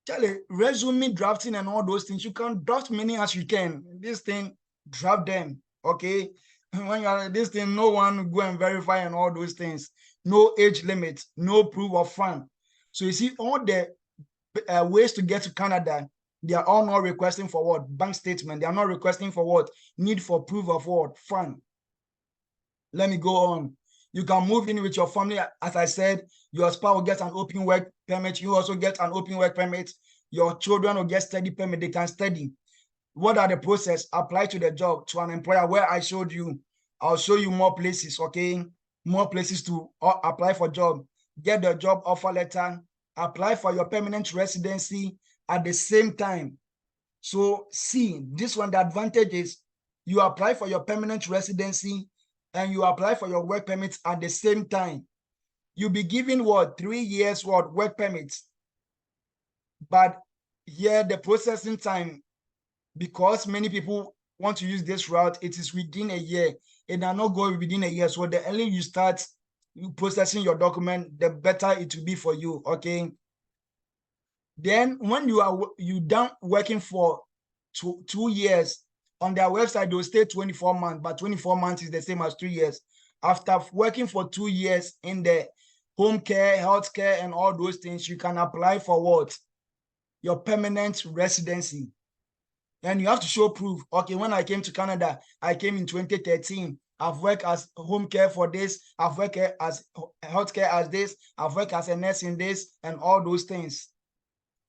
A: Charlie, resume drafting and all those things, you can draft many as you can. This thing, draft them, okay? When you are this thing, no one go and verify and all those things. No age limit, no proof of fund. So you see, all the ways to get to Canada, they are all not requesting for what? Bank statement. They are not requesting for what? Need for proof of what? Fund. Let me go on. You can move in with your family. As I said, your spouse will get an open work permit. You also get an open work permit. Your children will get study permit. They can study. What are the process? Apply to the job, to an employer where I showed you. I'll show you more places, okay? More places to apply for job. Get the job offer letter. Apply for your permanent residency at the same time. So see, this one, the advantage is you apply for your permanent residency and you apply for your work permits at the same time. You'll be given what? 3 years work permits. But here the processing time, because many people want to use this route, it is within a year. It does not go within a year. So the earlier you start processing your document, the better it will be for you. Okay. Then when you done working for 2 years, on their website, they'll stay 24 months, but 24 months is the same as 3 years. After working for 2 years in the home care, health care, and all those things, you can apply for what? Your permanent residency. And you have to show proof. Okay, when I came to Canada, I came in 2013. I've worked as home care for this. I've worked as healthcare as this. I've worked as a nurse in this and all those things.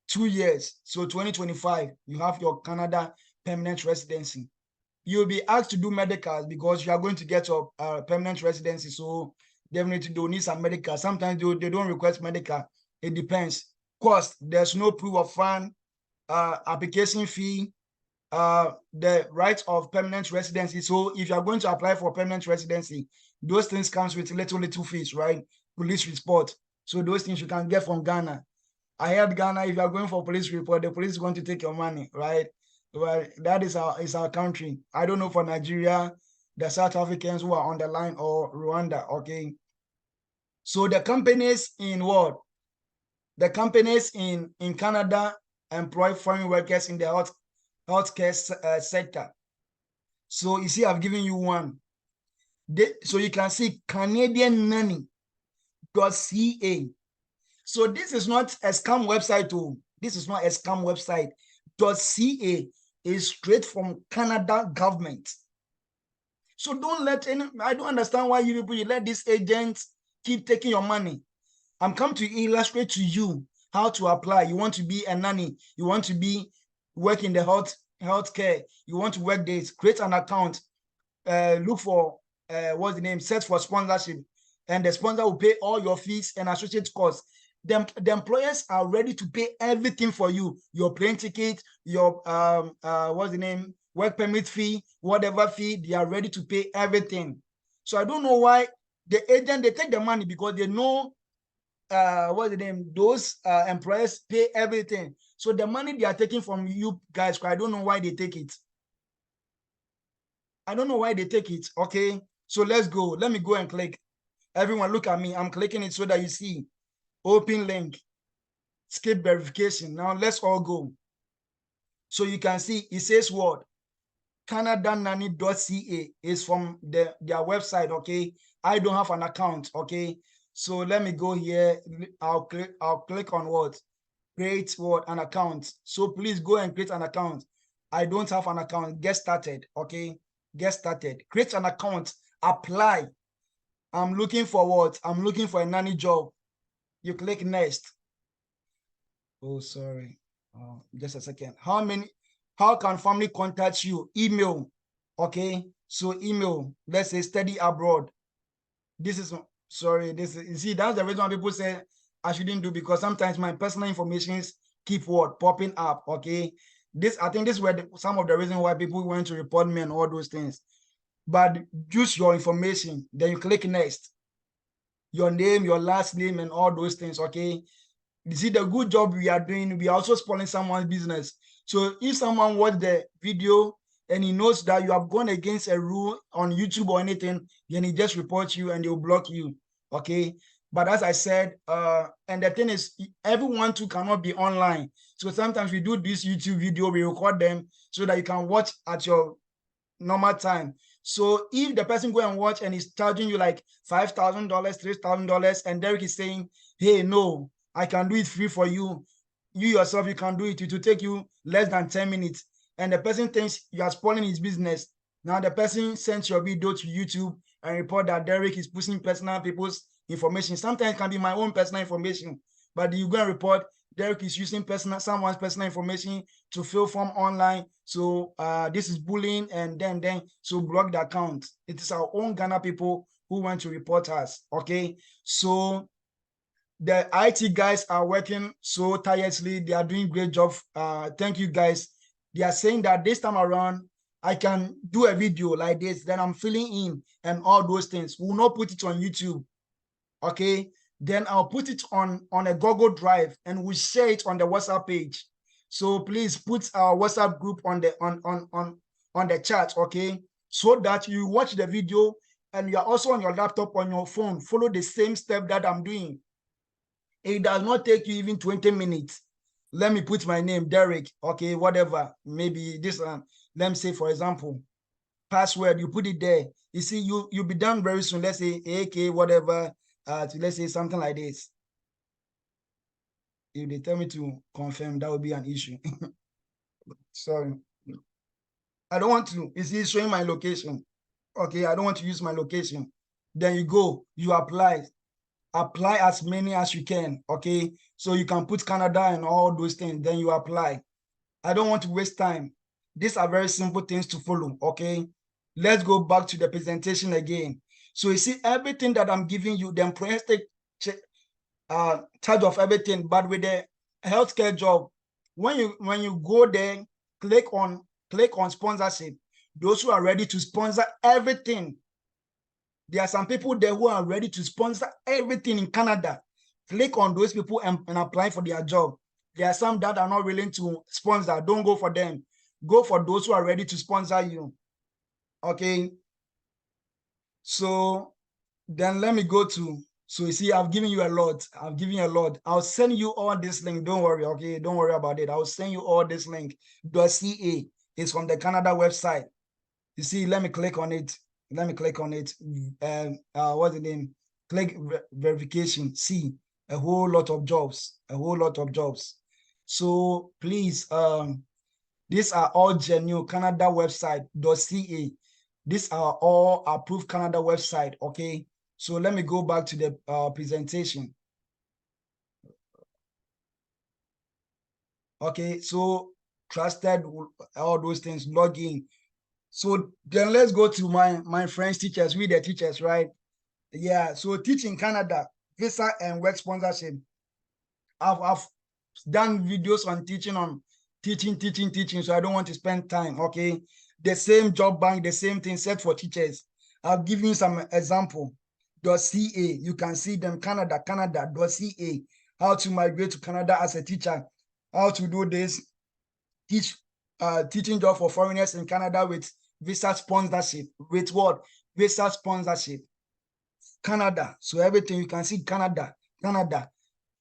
A: 2 years. So 2025, you have your Canada permanent residency. You'll be asked to do medicals because you are going to get your permanent residency. So definitely they'll need some medical. Sometimes they don't request medical. It depends. Cost, there's no proof of fund, application fee, the right of permanent residency. So if you're going to apply for permanent residency, those things comes with little fees, right? Police report. So those things you can get from Ghana. I heard Ghana, if you're going for police report, the police is going to take your money, right? Well, that is our country. I don't know for Nigeria, the South Africans who are on the line, or Rwanda, okay? So the companies in what? The companies in Canada employ foreign workers in the healthcare sector. So you see, I've given you one. So you can see Canadian Nanny.ca. So this is not a scam website. This is not a scam website. .ca is straight from Canada government. So don't let I don't understand why you let these agents keep taking your money. I'm come to illustrate to you how to apply. You want to be a nanny. You want to work in the healthcare. You want to work this. Create an account. Look for what's the name? Search for sponsorship, and the sponsor will pay all your fees and associated costs. The employers are ready to pay everything for you. Your plane ticket, your what's the name? Work permit fee, whatever fee, they are ready to pay everything. So I don't know why the agent, they take the money because they know what's the name? Those employers pay everything. So the money they are taking from you guys, I don't know why they take it. I don't know why they take it. Okay, so let's go. Let me go and click. Everyone, look at me. I'm clicking it so that you see. Open link. Skip verification. Now let's all go. So you can see it says what? CanadaNanny.ca is from their website. Okay, I don't have an account. Okay, So let me go here. I'll click on what? Create what? An account. So please go and create an account. I don't have an account. Get started. Okay. Get started. Create an account. Apply. I'm looking for what? I'm looking for a nanny job. You click next. Oh, sorry. Just a second. How can family contact you? Email. Okay. So email, let's say study abroad. This is, sorry, this is, you see, that's the reason why people say I shouldn't do, because sometimes my personal information keep what? Popping up. Okay. I think this were some of the reasons why people want to report me and all those things. But use your information. Then you click next. Your name, your last name, and all those things. Okay. You see the good job we are doing, we are also spoiling someone's business. So if someone watched the video and he knows that you have gone against a rule on YouTube or anything, then he just reports you and they'll block you. Okay. But as I said, and the thing is, everyone too cannot be online. So sometimes we do this YouTube video, we record them so that you can watch at your normal time. So if the person go and watch and he's charging you like $5,000, $3,000, and Derek is saying, hey, no, I can do it free for you. You yourself, you can do it. It will take you less than 10 minutes. And the person thinks you are spoiling his business. Now the person sends your video to YouTube and report that Derek is pushing personal people's information. Sometimes it can be my own personal information, but you go and report Derek is using someone's personal information to fill form online. So this is bullying, and then so block the account. It is our own Ghana people who want to report us. Okay, so the IT guys are working so tirelessly. They are doing great job. Thank you guys. They are saying that this time around I can do a video like this, then I'm filling in and all those things. We will not put it on YouTube. Okay, then I'll put it on a Google Drive and we'll share it on the WhatsApp page. So please put our WhatsApp group on the chat, okay? So that you watch the video and you are also on your laptop, on your phone, follow the same step that I'm doing. It does not take you even 20 minutes. Let me put my name, Derek, okay, whatever, maybe this one. Let me say, for example, password, you put it there. You see, you'll be done very soon. Let's say AK, whatever, let's say something like this. If they tell me to confirm, that would be an issue. Sorry. I don't want to, it's showing my location. Okay, I don't want to use my location. Then you go, you apply as many as you can. Okay, so you can put Canada and all those things, then you apply. I don't want to waste time. These are very simple things to follow. Okay, let's go back to the presentation again. So you see everything that I'm giving you, the employers take charge of everything. But with the healthcare job, when you go there, click on sponsorship. Those who are ready to sponsor everything. There are some people there who are ready to sponsor everything in Canada. Click on those people and apply for their job. There are some that are not willing to sponsor. Don't go for them. Go for those who are ready to sponsor you. Okay. So then let me go to, so you see, I've given you a lot. I've given you a lot. I'll send you all this link. Don't worry. Okay. Don't worry about it. I'll send you all this link. .ca is from the Canada website. You see, let me click on it. Let me click on it. What's the name? Click verification. See, a whole lot of jobs. A whole lot of jobs. So please, these are all genuine Canada website .ca. These are all approved Canada website. Okay. So let me go back to the presentation. Okay. So trusted, all those things, log in. So then let's go to my friends, teachers, we the teachers, right? Yeah, so teaching Canada, visa and work sponsorship. I've done videos on teaching, so I don't want to spend time, okay? The same job bank, the same thing set for teachers. I've given you some example. .ca, you can see them, Canada.ca, how to migrate to Canada as a teacher, how to do this, teaching job for foreigners in Canada with visa sponsorship. With what? Visa sponsorship. Canada. So everything you can see Canada.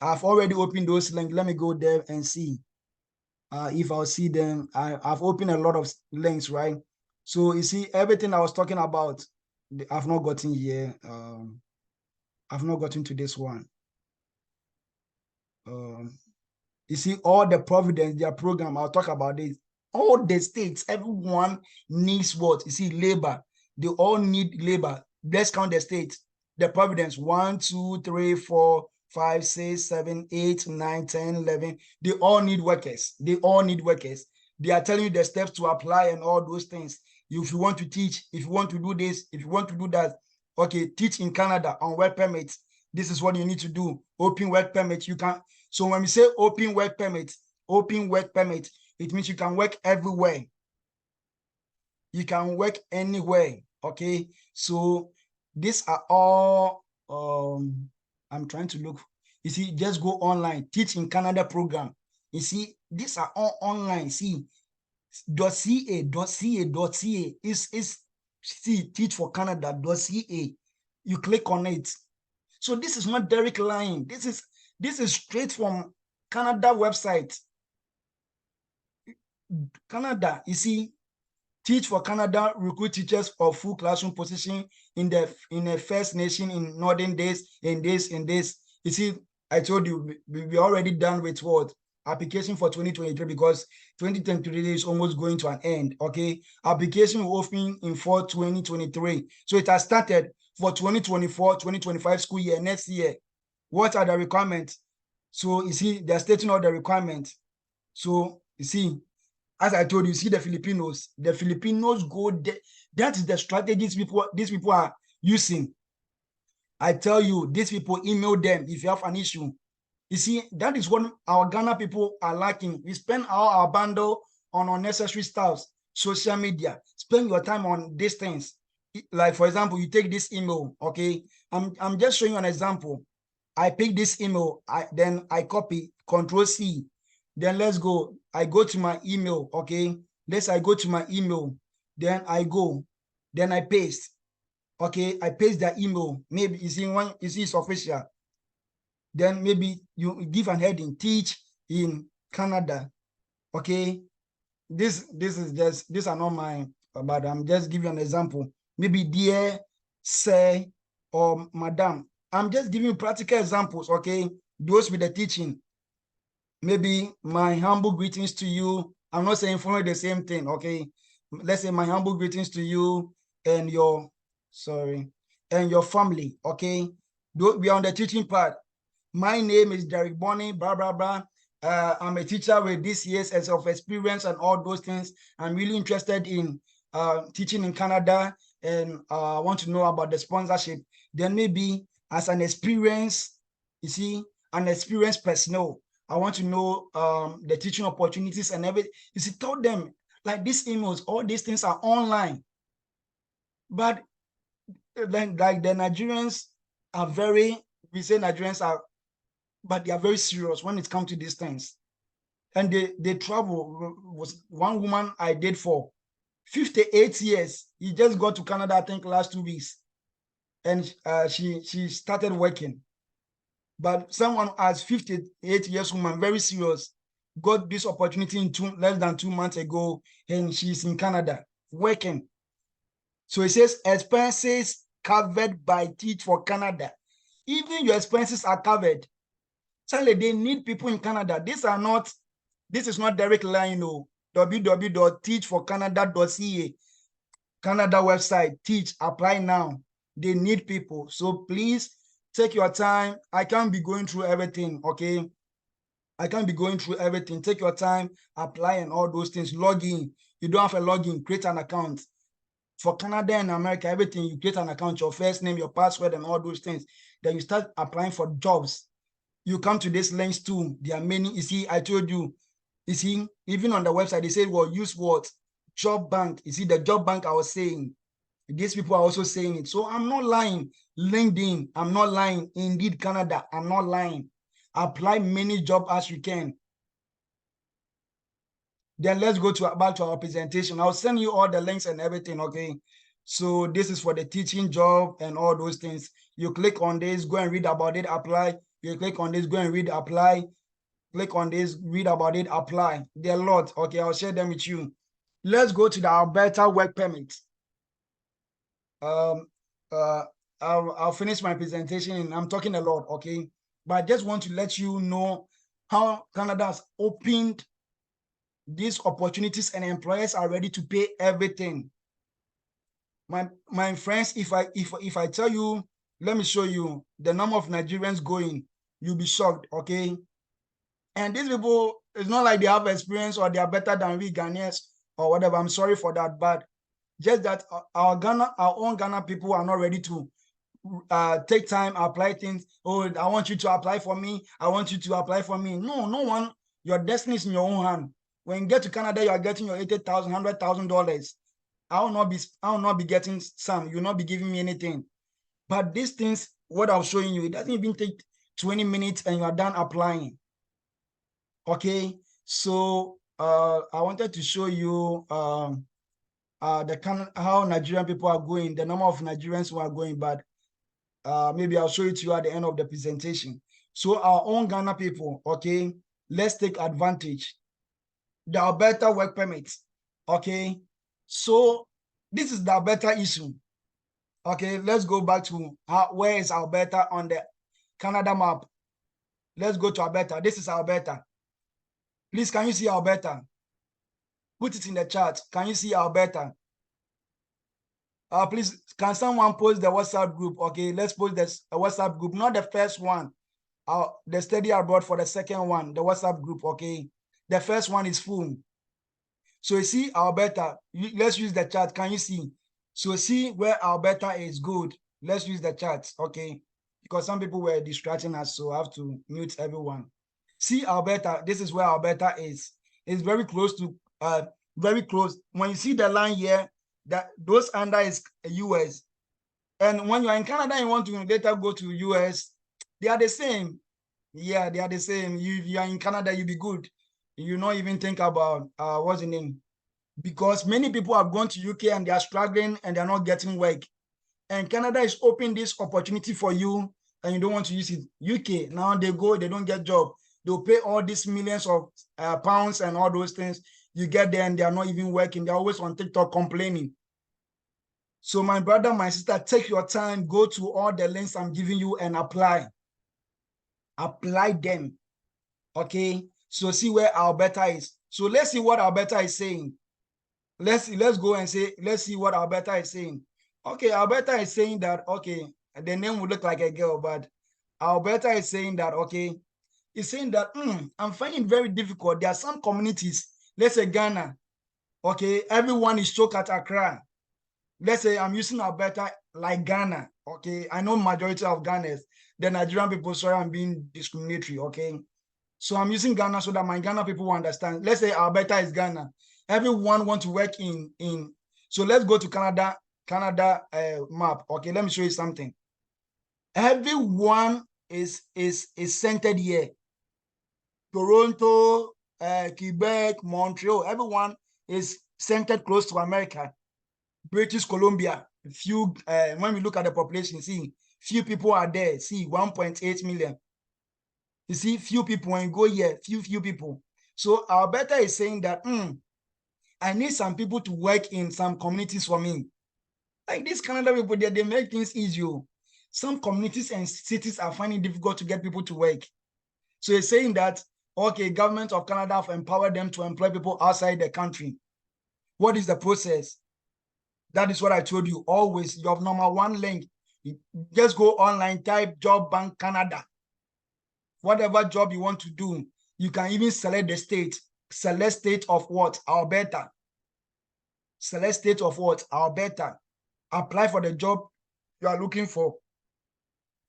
A: I've already opened those links. Let me go there and see if I'll see them. I've opened a lot of links, right? So you see everything I was talking about, I've not gotten here. I've not gotten to this one. You see, all the Providence, their program, I'll talk about this. All the states, everyone needs what? You see, labor. They all need labor. Let's count the states. The Providence, 1, 2, 3, 4, 5, 6, 7, 8, 9, 10, 11. They all need workers. They all need workers. They are telling you the steps to apply and all those things. If you want to teach, if you want to do this, if you want to do that, okay, teach in Canada on work permits. This is what you need to do. Open work permit. You can. So when we say open work permit, it means you can work everywhere. You can work anywhere. Okay. So these are all. I'm trying to look. You see, just go online. Teach in Canada program. You see, these are all online. See, .ca is see teach for Canada.ca. You click on it. So this is not Derek lying. This is straight from Canada website. Canada, you see, teach for Canada, recruit teachers for full classroom position in a First Nation in northern days, in this. You see, I told you we already done with what? Application for 2023 because 2023 is almost going to an end. Okay. Application will open in for 2023. So it has started for 2024-2025 school year next year. What are the requirements? So you see, they're stating all the requirements. So you see, as I told you, see the Filipinos go there. That is the strategies these people are using. I tell you, these people email them if you have an issue. You see, that is what our Ghana people are lacking. We spend all our bundle on unnecessary stuff, social media. Spend your time on these things. Like, for example, you take this email, okay? I'm just showing you an example. I pick this email, then I copy, Control C. Then let's go. I go to my email, okay? I go to my email. Then I go. Then I paste. Okay, I paste the email. Maybe you see it's official. Then maybe you give an heading, teach in Canada. Okay. These are not mine, but I'm just giving an example. Maybe dear, sir, or madam. I'm just giving you practical examples, okay? Those with the teaching. Maybe my humble greetings to you. I'm not saying follow the same thing, okay? Let's say my humble greetings to you and your family, okay? We are on the teaching part. My name is Derek Bonnie, blah, blah, blah. I'm a teacher with this years of experience and all those things. I'm really interested in teaching in Canada and I want to know about the sponsorship. Then maybe as an experience, you see, an experienced personnel, I want to know the teaching opportunities and everything. You see, tell them like these emails, all these things are online. But then like the Nigerians are we say Nigerians are, but they are very serious when it comes to these things. And they travel. Was one woman I did for 58 years. He just got to Canada, I think, last 2 weeks. And she started working. But someone as 58 years woman, very serious, got this opportunity in less than 2 months ago, and she's in Canada working. So it says expenses covered by Teach for Canada. Even your expenses are covered. Charlie, they need people in Canada. This is not direct line, no. www.teachforcanada.ca. Canada website, teach, apply now. They need people. So please take your time. I can't be going through everything, okay? I can't be going through everything. Take your time, apply and all those things. Log in. You don't have a login, create an account. For Canada and America, everything, you create an account, your first name, your password, and all those things. Then you start applying for jobs. You come to these links too. There are many. You see, I told you, you see, even on the website, they say, well, use what? Job bank. You see, the job bank I was saying, these people are also saying it. So I'm not lying. LinkedIn, I'm not lying. Indeed, Canada, I'm not lying. Apply many jobs as you can. Then let's go back to our presentation. I'll send you all the links and everything, okay? So this is for the teaching job and all those things. You click on this, go and read about it, apply. You click on this, go and read, apply. Click on this, read about it, apply. There are a lot. Okay, I'll share them with you. Let's go to the Alberta work permit. I'll finish my presentation, and I'm talking a lot, okay? But I just want to let you know how Canada has opened these opportunities and employers are ready to pay everything. My friends, if I tell you, let me show you the number of Nigerians going, you'll be shocked, okay? And these people, it's not like they have experience or they are better than we Ghanaians or whatever. I'm sorry for that, but just that our own Ghana people are not ready to take time, apply things. Oh, I want you to apply for me. I want you to apply for me. No, no one. Your destiny is in your own hand. When you get to Canada, you are getting your $80,000, $100,000. I will not be getting some. You will not be giving me anything. But these things, what I'm showing you, it doesn't even take 20 minutes and you are done applying. Okay, so I wanted to show you how Nigerian people are going, the number of Nigerians who are going, but maybe I'll show it to you at the end of the presentation. So our own Ghana people, okay, let's take advantage. The Alberta work permit, okay? So this is the Alberta issue. Okay, let's go back to where is Alberta on the Canada map. Let's go to Alberta. This is Alberta. Please, can you see Alberta? Put it in the chat. Can you see Alberta? Please, can someone post the WhatsApp group? Okay, let's post this WhatsApp group, not the first one. The study abroad for the second one, the WhatsApp group, okay? The first one is full. So you see Alberta, let's use the chart. Can you see? So see where Alberta is good. Let's use the chart, okay? Because some people were distracting us, so I have to mute everyone. See Alberta, this is where Alberta is. It's very close to, very close. When you see the line here, those under is US. And when you're in Canada, you want to later go to US, they are the same. Yeah, they are the same. If you are in Canada, you'll be good. You not even think about what's the name? Because many people have gone to UK and they are struggling and they're not getting work. And Canada is opening this opportunity for you and you don't want to use it. UK, now they go, they don't get job. They'll pay all these millions of pounds and all those things. You get there and they are not even working. They're always on TikTok complaining. So my brother, my sister, take your time, go to all the links I'm giving you and apply. Apply them, okay? So see where Alberta is. So let's see what Alberta is saying. Let's go and say, let's see what Alberta is saying. Okay, Alberta is saying that, okay, the name would look like a girl, but Alberta is saying that, okay, it's saying that, I'm finding it very difficult. There are some communities, let's say Ghana, okay, everyone is choked at Accra. Let's say I'm using Alberta like Ghana, okay? I know majority of Ghanaians, the Nigerian people, sorry, I'm being discriminatory, okay? So I'm using Ghana so that my Ghana people will understand. Let's say Alberta is Ghana. Everyone want to work in. So let's go to Canada map. Okay, let me show you something. Everyone is centered here. Toronto, Quebec, Montreal. Everyone is centered close to America. British Columbia. Few. When we look at the population, see few people are there. See 1.8 million. You see, few people, when you go here, few people. So Alberta is saying that, I need some people to work in some communities for me. Like these Canada people, they make things easier. Some communities and cities are finding it difficult to get people to work. So it's saying that, okay, government of Canada have empowered them to employ people outside the country. What is the process? That is what I told you. Always, your number one link. You just go online, type Job Bank Canada. Whatever job you want to do, you can even select the state. Select state of what? Alberta. Select state of what? Alberta. Apply for the job you are looking for.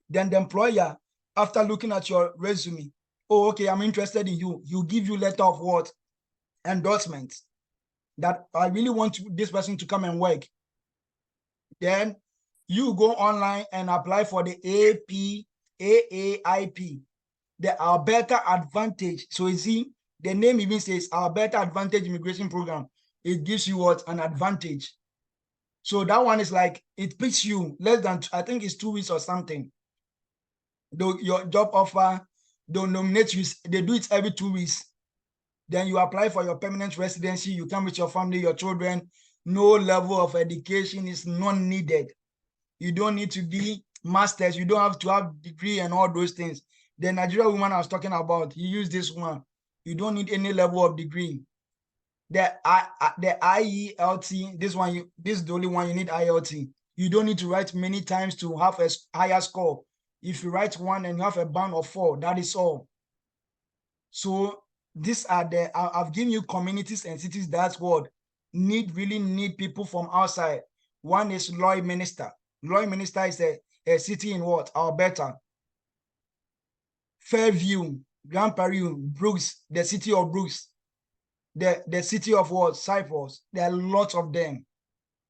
A: Then the employer, after looking at your resume, oh, okay, I'm interested in you. He'll give you letter of what? Endorsement. That I really want this person to come and work. Then you go online and apply for the AAIP, the Alberta Advantage. So you see, the name even says Alberta Advantage Immigration Program. It gives you what? An advantage. So that one is like, it picks you less than, I think it's 2 weeks or something. Your job offer, they'll nominate you, they do it every 2 weeks. Then you apply for your permanent residency, you come with your family, your children, no level of education is not needed. You don't need to be masters. You don't have to have degree and all those things. The Nigerian woman I was talking about, you use this one. You don't need any level of degree. The IELT, this one, this is the only one you need IELT. You don't need to write many times to have a higher score. If you write one and you have a band of 4, that is all. So these are I've given you communities and cities that's what really need people from outside. One is Lloydminster. Lloydminster is a city in what? Alberta. Fairview, Grand Prairie, Brooks, the city of Brooks, the city of what? Cyprus. There are lots of them.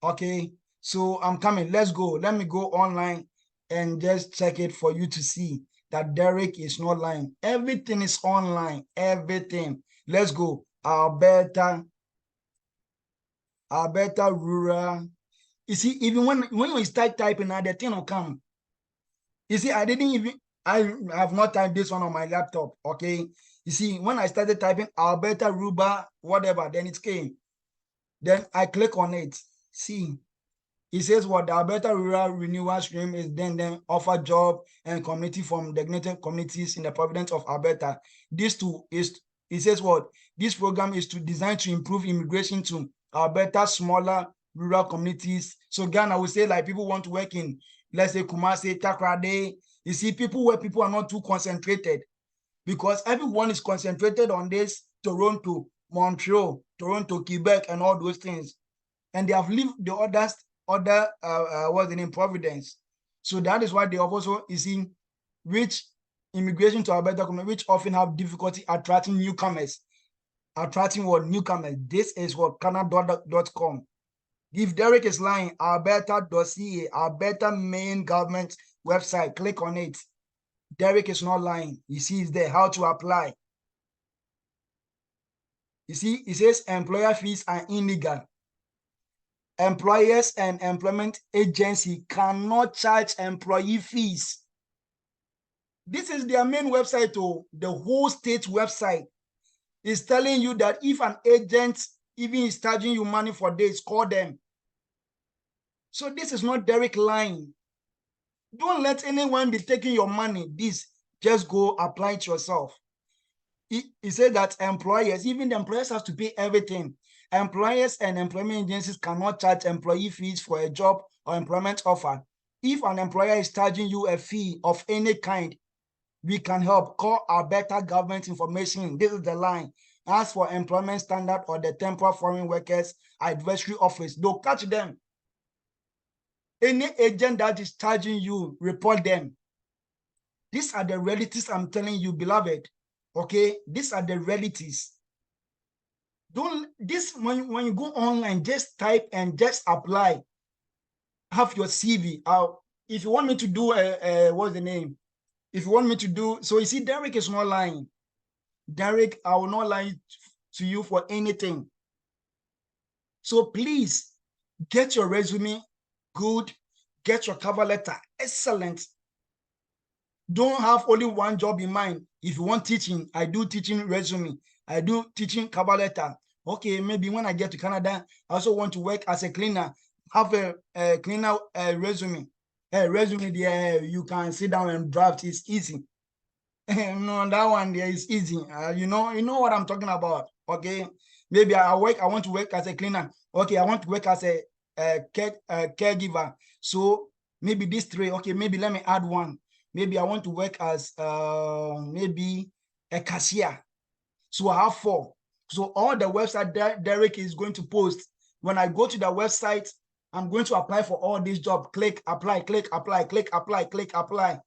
A: Okay, so I'm coming. Let's go. Let me go online and just check it for you to see that Derek is not lying. Everything is online. Everything. Let's go. Alberta rural. You see, even when you start typing now, the thing will come. You see, I have not typed this one on my laptop. Okay. You see, when I started typing Alberta rural, whatever, then it came. Then I click on it. See, it says what the Alberta Rural Renewal Stream is then offer job and community from designated communities in the province of Alberta. This too is, it says what this program is designed to improve immigration to Alberta smaller rural communities. So Ghana will say like people want to work in, let's say Kumasi, Takrade. You see, people where people are not too concentrated because everyone is concentrated on this Toronto, Montreal, Toronto, Quebec, and all those things. And they have lived the what's the name, Providence. So that is why they have also, you see, which immigration to Alberta, which often have difficulty attracting newcomers. Attracting what? Newcomers. This is what Canada.com. If Derek is lying, Alberta.ca, Alberta main government website, click on it. Derek is not lying. You see, it's there, how to apply. You see, it says employer fees are illegal. Employers and employment agency cannot charge employee fees. This is their main website, oh, the whole state website is telling you that if an agent even is charging you money for this, call them. So this is not Derek lying. Don't let anyone be taking your money. This, just go apply it yourself. He said that employers, even the employers have to pay everything. Employers and employment agencies cannot charge employee fees for a job or employment offer. If an employer is charging you a fee of any kind, we can help. Call Alberta Government Information. This is the line. Ask for employment standard or the temporary foreign workers advisory office. They'll catch them. Any agent that is charging you, report them. These are the realities I'm telling you, beloved. Okay, these are the realities. Don't this when you go online, just type and just apply. Have your CV. If you want me to do what's the name? If you want me to do, so you see, Derek is not lying. Derek, I will not lie to you for anything. So please get your resume good, get your cover letter excellent. Don't have only one job in mind. If you want teaching, I do teaching resume. I do teaching cover letter. Okay, maybe when I get to Canada, I also want to work as a cleaner. Have a cleaner resume. Resume there, you can sit down and draft. It's easy. No, that one there is easy. You know what I'm talking about. Okay, maybe I want to work as a cleaner. Okay, I want to work as a caregiver. So maybe these 3. Okay, maybe let me add one. Maybe I want to work as maybe a cashier. So I have 4. So all the website Derek is going to post, when I go to the website, I'm going to apply for all these jobs. Click, apply, click, apply, click, apply, click, apply.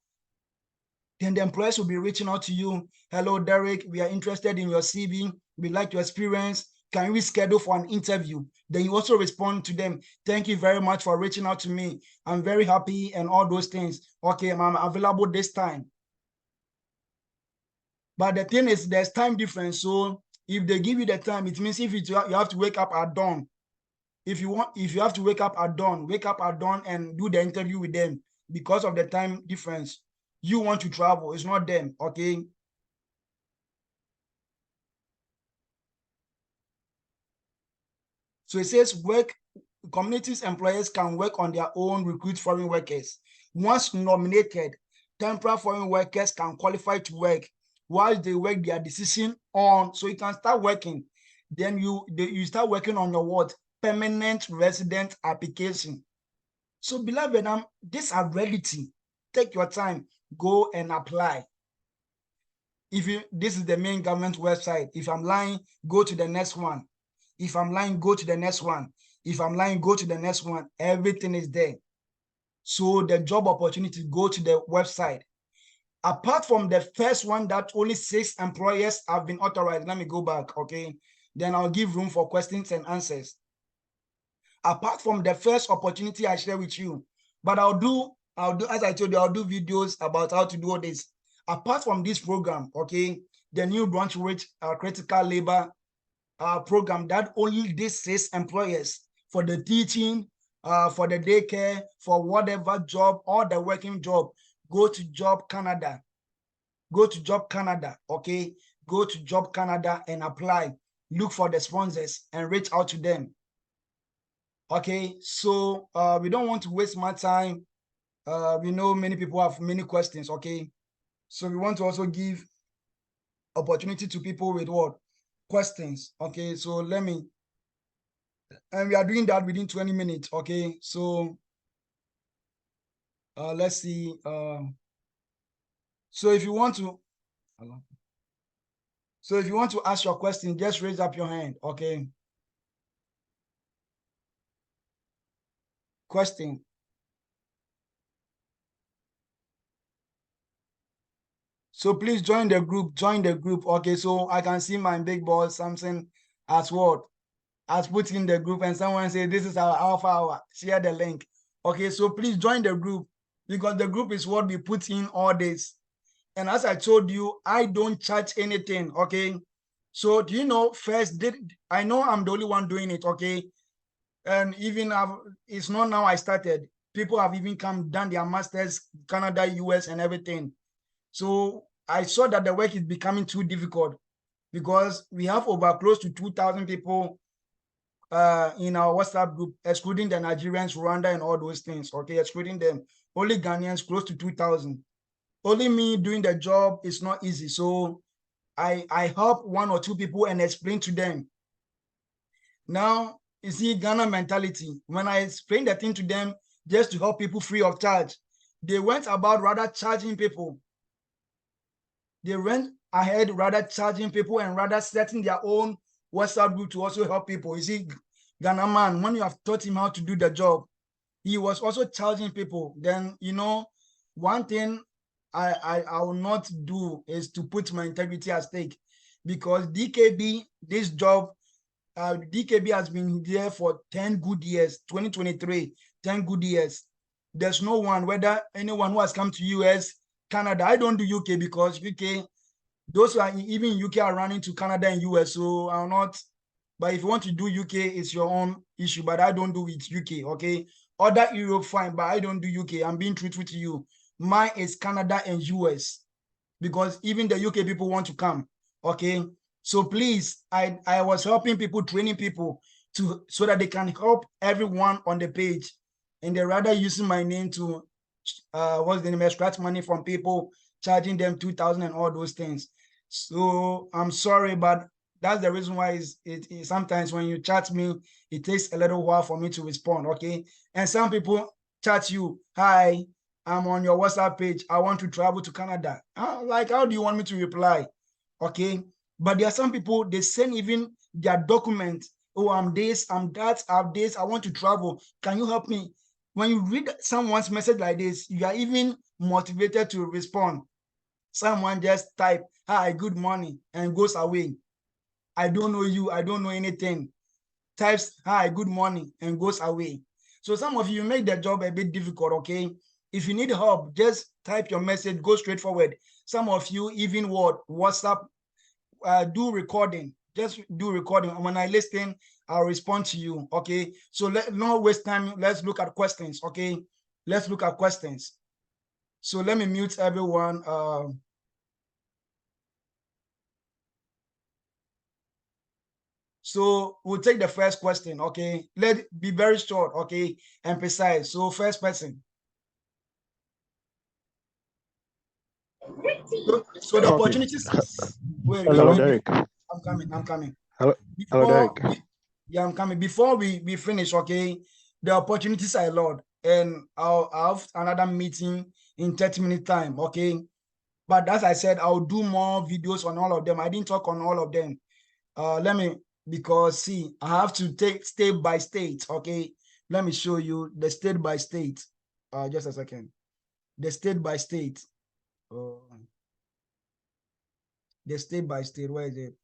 A: Then the employers will be reaching out to you. Hello, Derek, we are interested in your CV. We like your experience. Can we schedule for an interview? Then you also respond to them. Thank you very much for reaching out to me. I'm very happy and all those things. Okay, I'm available this time. But the thing is, there's time difference. So if they give you the time, it means if you have to wake up at dawn. If you have to wake up at dawn and do the interview with them because of the time difference. You want to travel, it's not them, okay? So it says communities employers can work on their own recruit foreign workers. Once nominated, temporary foreign workers can qualify to work while they work their decision on. So you can start working. Then you start working on your what? Permanent resident application. So beloved, these are reality. Take your time, go and apply. If this is the main government website. If I'm lying, go to the next one. If I'm lying, go to the next one. If I'm lying, go to the next one. Everything is there. So the job opportunity, go to the website. Apart from the first one that only 6 employers have been authorized, let me go back, okay? Then I'll give room for questions and answers. Apart from the first opportunity I share with you, but I'll do, as I told you, I'll do videos about how to do all this. Apart from this program, okay, the new Brunswick critical labor program that only these 6 employers for the teaching, for the daycare, for whatever job or the working job, go to Job Canada. Go to Job Canada, okay? Go to Job Canada and apply. Look for the sponsors and reach out to them. Okay, so we don't want to waste my time. We know many people have many questions, okay? So we want to also give opportunity to people with what? Questions, okay? So let me, and we are doing that within 20 minutes, okay? So let's see. So if you want to, ask your question, just raise up your hand, okay? Question. So please join the group, okay? So I can see my big boss, Samson, as what? As put in the group, and someone say, this is our alpha hour, share the link. Okay, so please join the group, because the group is what we put in all this. And as I told you, I don't charge anything, okay? So do you know, first, I know I'm the only one doing it, okay? And even it's not now I started. People have even come done their masters, Canada, US, and everything. So I saw that the work is becoming too difficult, because we have over close to 2,000 people in our WhatsApp group, excluding the Nigerians, Rwanda, and all those things, okay? Excluding them. Only Ghanaians, close to 2,000. Only me doing the job is not easy. So I help 1 or 2 people and explain to them. Now, you see, Ghana mentality. When I explain the thing to them just to help people free of charge, they went about rather charging people. They went ahead rather charging people and rather setting their own WhatsApp group to also help people. You see, Ghana man, when you have taught him how to do the job, he was also charging people. Then, you know, one thing I will not do is to put my integrity at stake, because DKB, this job, DKB has been there for 10 good years, 2023, 10 good years. There's no one, whether anyone who has come to US, Canada, I don't do UK, because UK, those who are even UK are running to Canada and US, so I'm not, but if you want to do UK, it's your own issue, but I don't do it UK, okay? Other Europe, fine, but I don't do UK. I'm being truthful to you. Mine is Canada and US, because even the UK people want to come, okay? So please, I was helping people, training people so that they can help everyone on the page, and they're rather using my name to what's the name, extract money from people, charging them 2,000 and all those things. So I'm sorry, but that's the reason why it sometimes when you chat me, it takes a little while for me to respond, okay? And some people chat you, hi, I'm on your WhatsApp page, I want to travel to Canada. Like, how do you want me to reply? Okay, but there are some people, they send even their document. Oh, I'm this, I'm that, I'm this, I want to travel, can you help me? When you read someone's message like this, you are even motivated to respond. Someone just type, hi, good morning, and goes away. I don't know you, I don't know anything. Types, hi, good morning, and goes away. So some of you make the job a bit difficult, okay? If you need help, just type your message, go straight forward. Some of you even WhatsApp, do recording, just do recording. When I listen, I'll respond to you, okay? So let's not waste time, let's look at questions, okay? Let's look at questions. So let me mute everyone. So we'll take the first question, okay? Let it be very short, okay, and precise. So first person. So the
C: Okay.
A: opportunities. Wait,
C: Hello,
A: wait.
C: Derek.
A: I'm coming.
C: Hello,
A: Before,
C: Derek.
A: yeah, I'm coming. Before we finish, okay, the opportunities are a lot, and I'll have another meeting in 30 minutes time, okay? But as I said, I'll do more videos on all of them. I didn't talk on all of them. Let me, because see, I have to take state by state, okay? Let me show you the state by state. Just a second. The state by state. The state by state, where is it?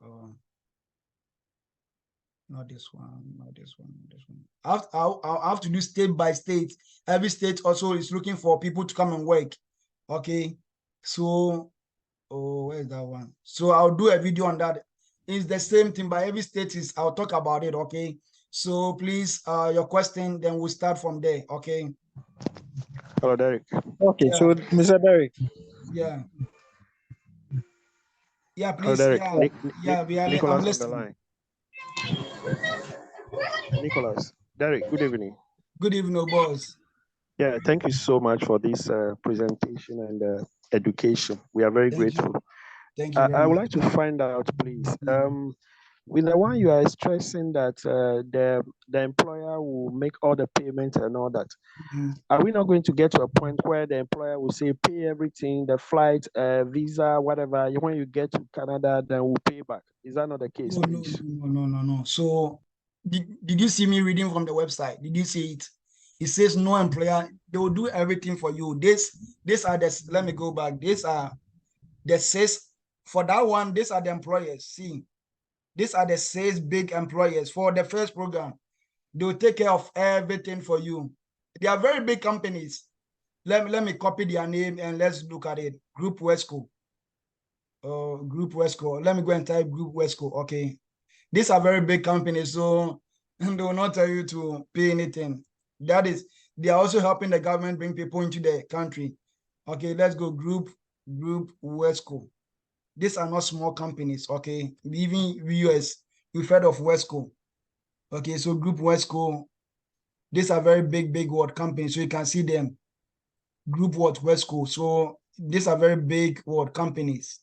A: Not this one, not this one, not this one. I'll have to do state by state. Every state also is looking for people to come and work. Okay. So, where's that one? So I'll do a video on that. It's the same thing, but every state is, I'll talk about it. Okay. So please, your question, then we'll start from there. Okay.
C: Hello, Derek.
D: Okay,
A: Yeah.
D: so Mr. Derek.
A: Yeah. Yeah,
C: Hello,
A: please.
C: Derek.
A: Yeah. I'm
C: Nicholas on the
A: listening.
C: line. Nicholas. Derek, good evening.
A: Good evening, boss.
C: Yeah, thank you so much for this presentation and education. We are very grateful.
A: Thank you very
C: I would
A: much.
C: like to find out, please. With the one you are stressing that the employer will make all the payments and all that, are we not going to get to a point where the employer will say pay everything, the flight, visa, whatever? When you get to Canada, then we'll pay back. Is that not the case, please?
A: No. So did you see me reading from the website? Did you see it? It says no employer, they will do everything for you. These are the, let me go back. These are the six, for that one, these are the employers. See, these are the six big employers for the first program. They will take care of everything for you. They are very big companies. Let me copy their name and let's look at it. Group Wesco. Group Wesco. Let me go and type Group Wesco. Okay. These are very big companies, so they will not tell you to pay anything. That is, they are also helping the government bring people into the country. Okay, let's go Group Wesco. These are not small companies, okay? Even US, we've heard of Wesco. Okay, so Group Wesco, these are very big word companies, so you can see them. Group what Wesco, so these are very big word companies.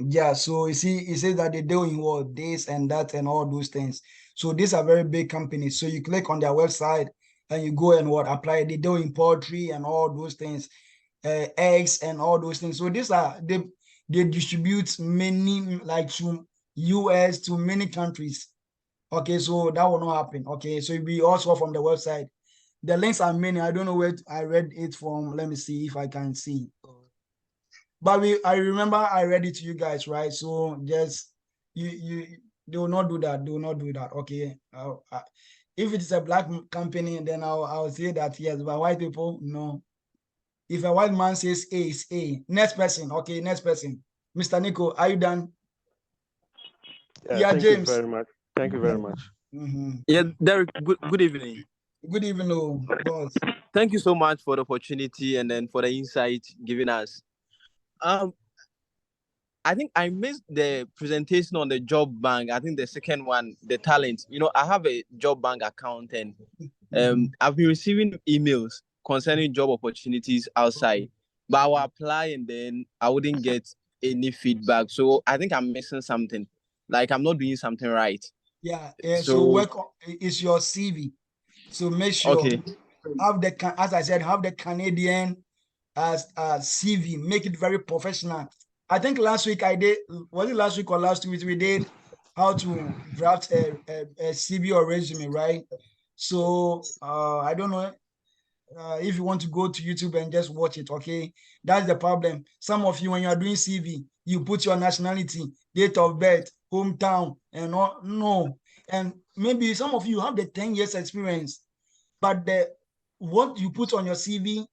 A: Yeah, so you see, it says that they deal in what this and that and all those things. So these are very big companies. So you click on their website and you go and what apply. They deal in poultry and all those things, eggs and all those things. So these are they distribute many, like to US, to many countries. Okay, so that will not happen. Okay, so we also from the website. The links are many. I don't know where I read it from. Let me see if I can see. But I remember I read it to you guys, right? So just they will not do that. They will not do that. Okay. If it is a black company, then I'll say that yes. But white people, no. If a white man says A, it's A. Next person. Okay. Next person. Mr. Nico, are you done? Yeah,
C: thank
A: James.
C: you very much. Thank you very much.
D: Yeah, Derek, good evening.
A: Good evening, boss.
D: Thank you so much for the opportunity and then for the insight given us. I think I missed the presentation on the job bank. I think the second one, the talent. I have a job bank account and I've been receiving emails concerning job opportunities outside, but I will apply and then I wouldn't get any feedback. So I think I'm missing something. Like I'm not doing something right.
A: Yeah. So work on, is your CV. So make sure have the, as I said, have the Canadian as CV. Make it very professional. I think last week I did. Was it last week or last week we did how to draft a CV or resume, right? So I don't know. If you want to go to YouTube and just watch it, okay? That's the problem. Some of you, when you are doing CV, you put your nationality, date of birth, hometown, and all. No. And maybe some of you have the 10 years experience, but what you put on your CV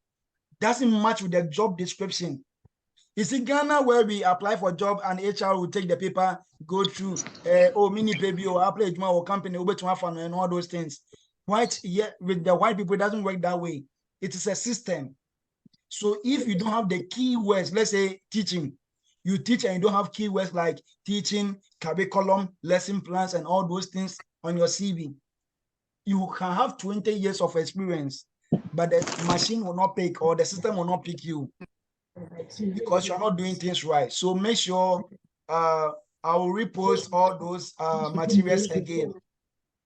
A: doesn't match with the job description. It's in Ghana where we apply for job and HR will take the paper, go through, mini baby or apply or company, and all those things. With the white people, it doesn't work that way. It is a system. So if you don't have the key words, let's say teaching, You teach and you don't have keywords like teaching, curriculum, lesson plans, and all those things on your CV. You can have 20 years of experience, but the machine will not pick or the system will not pick you because you're not doing things right. So make sure I will repost all those materials again.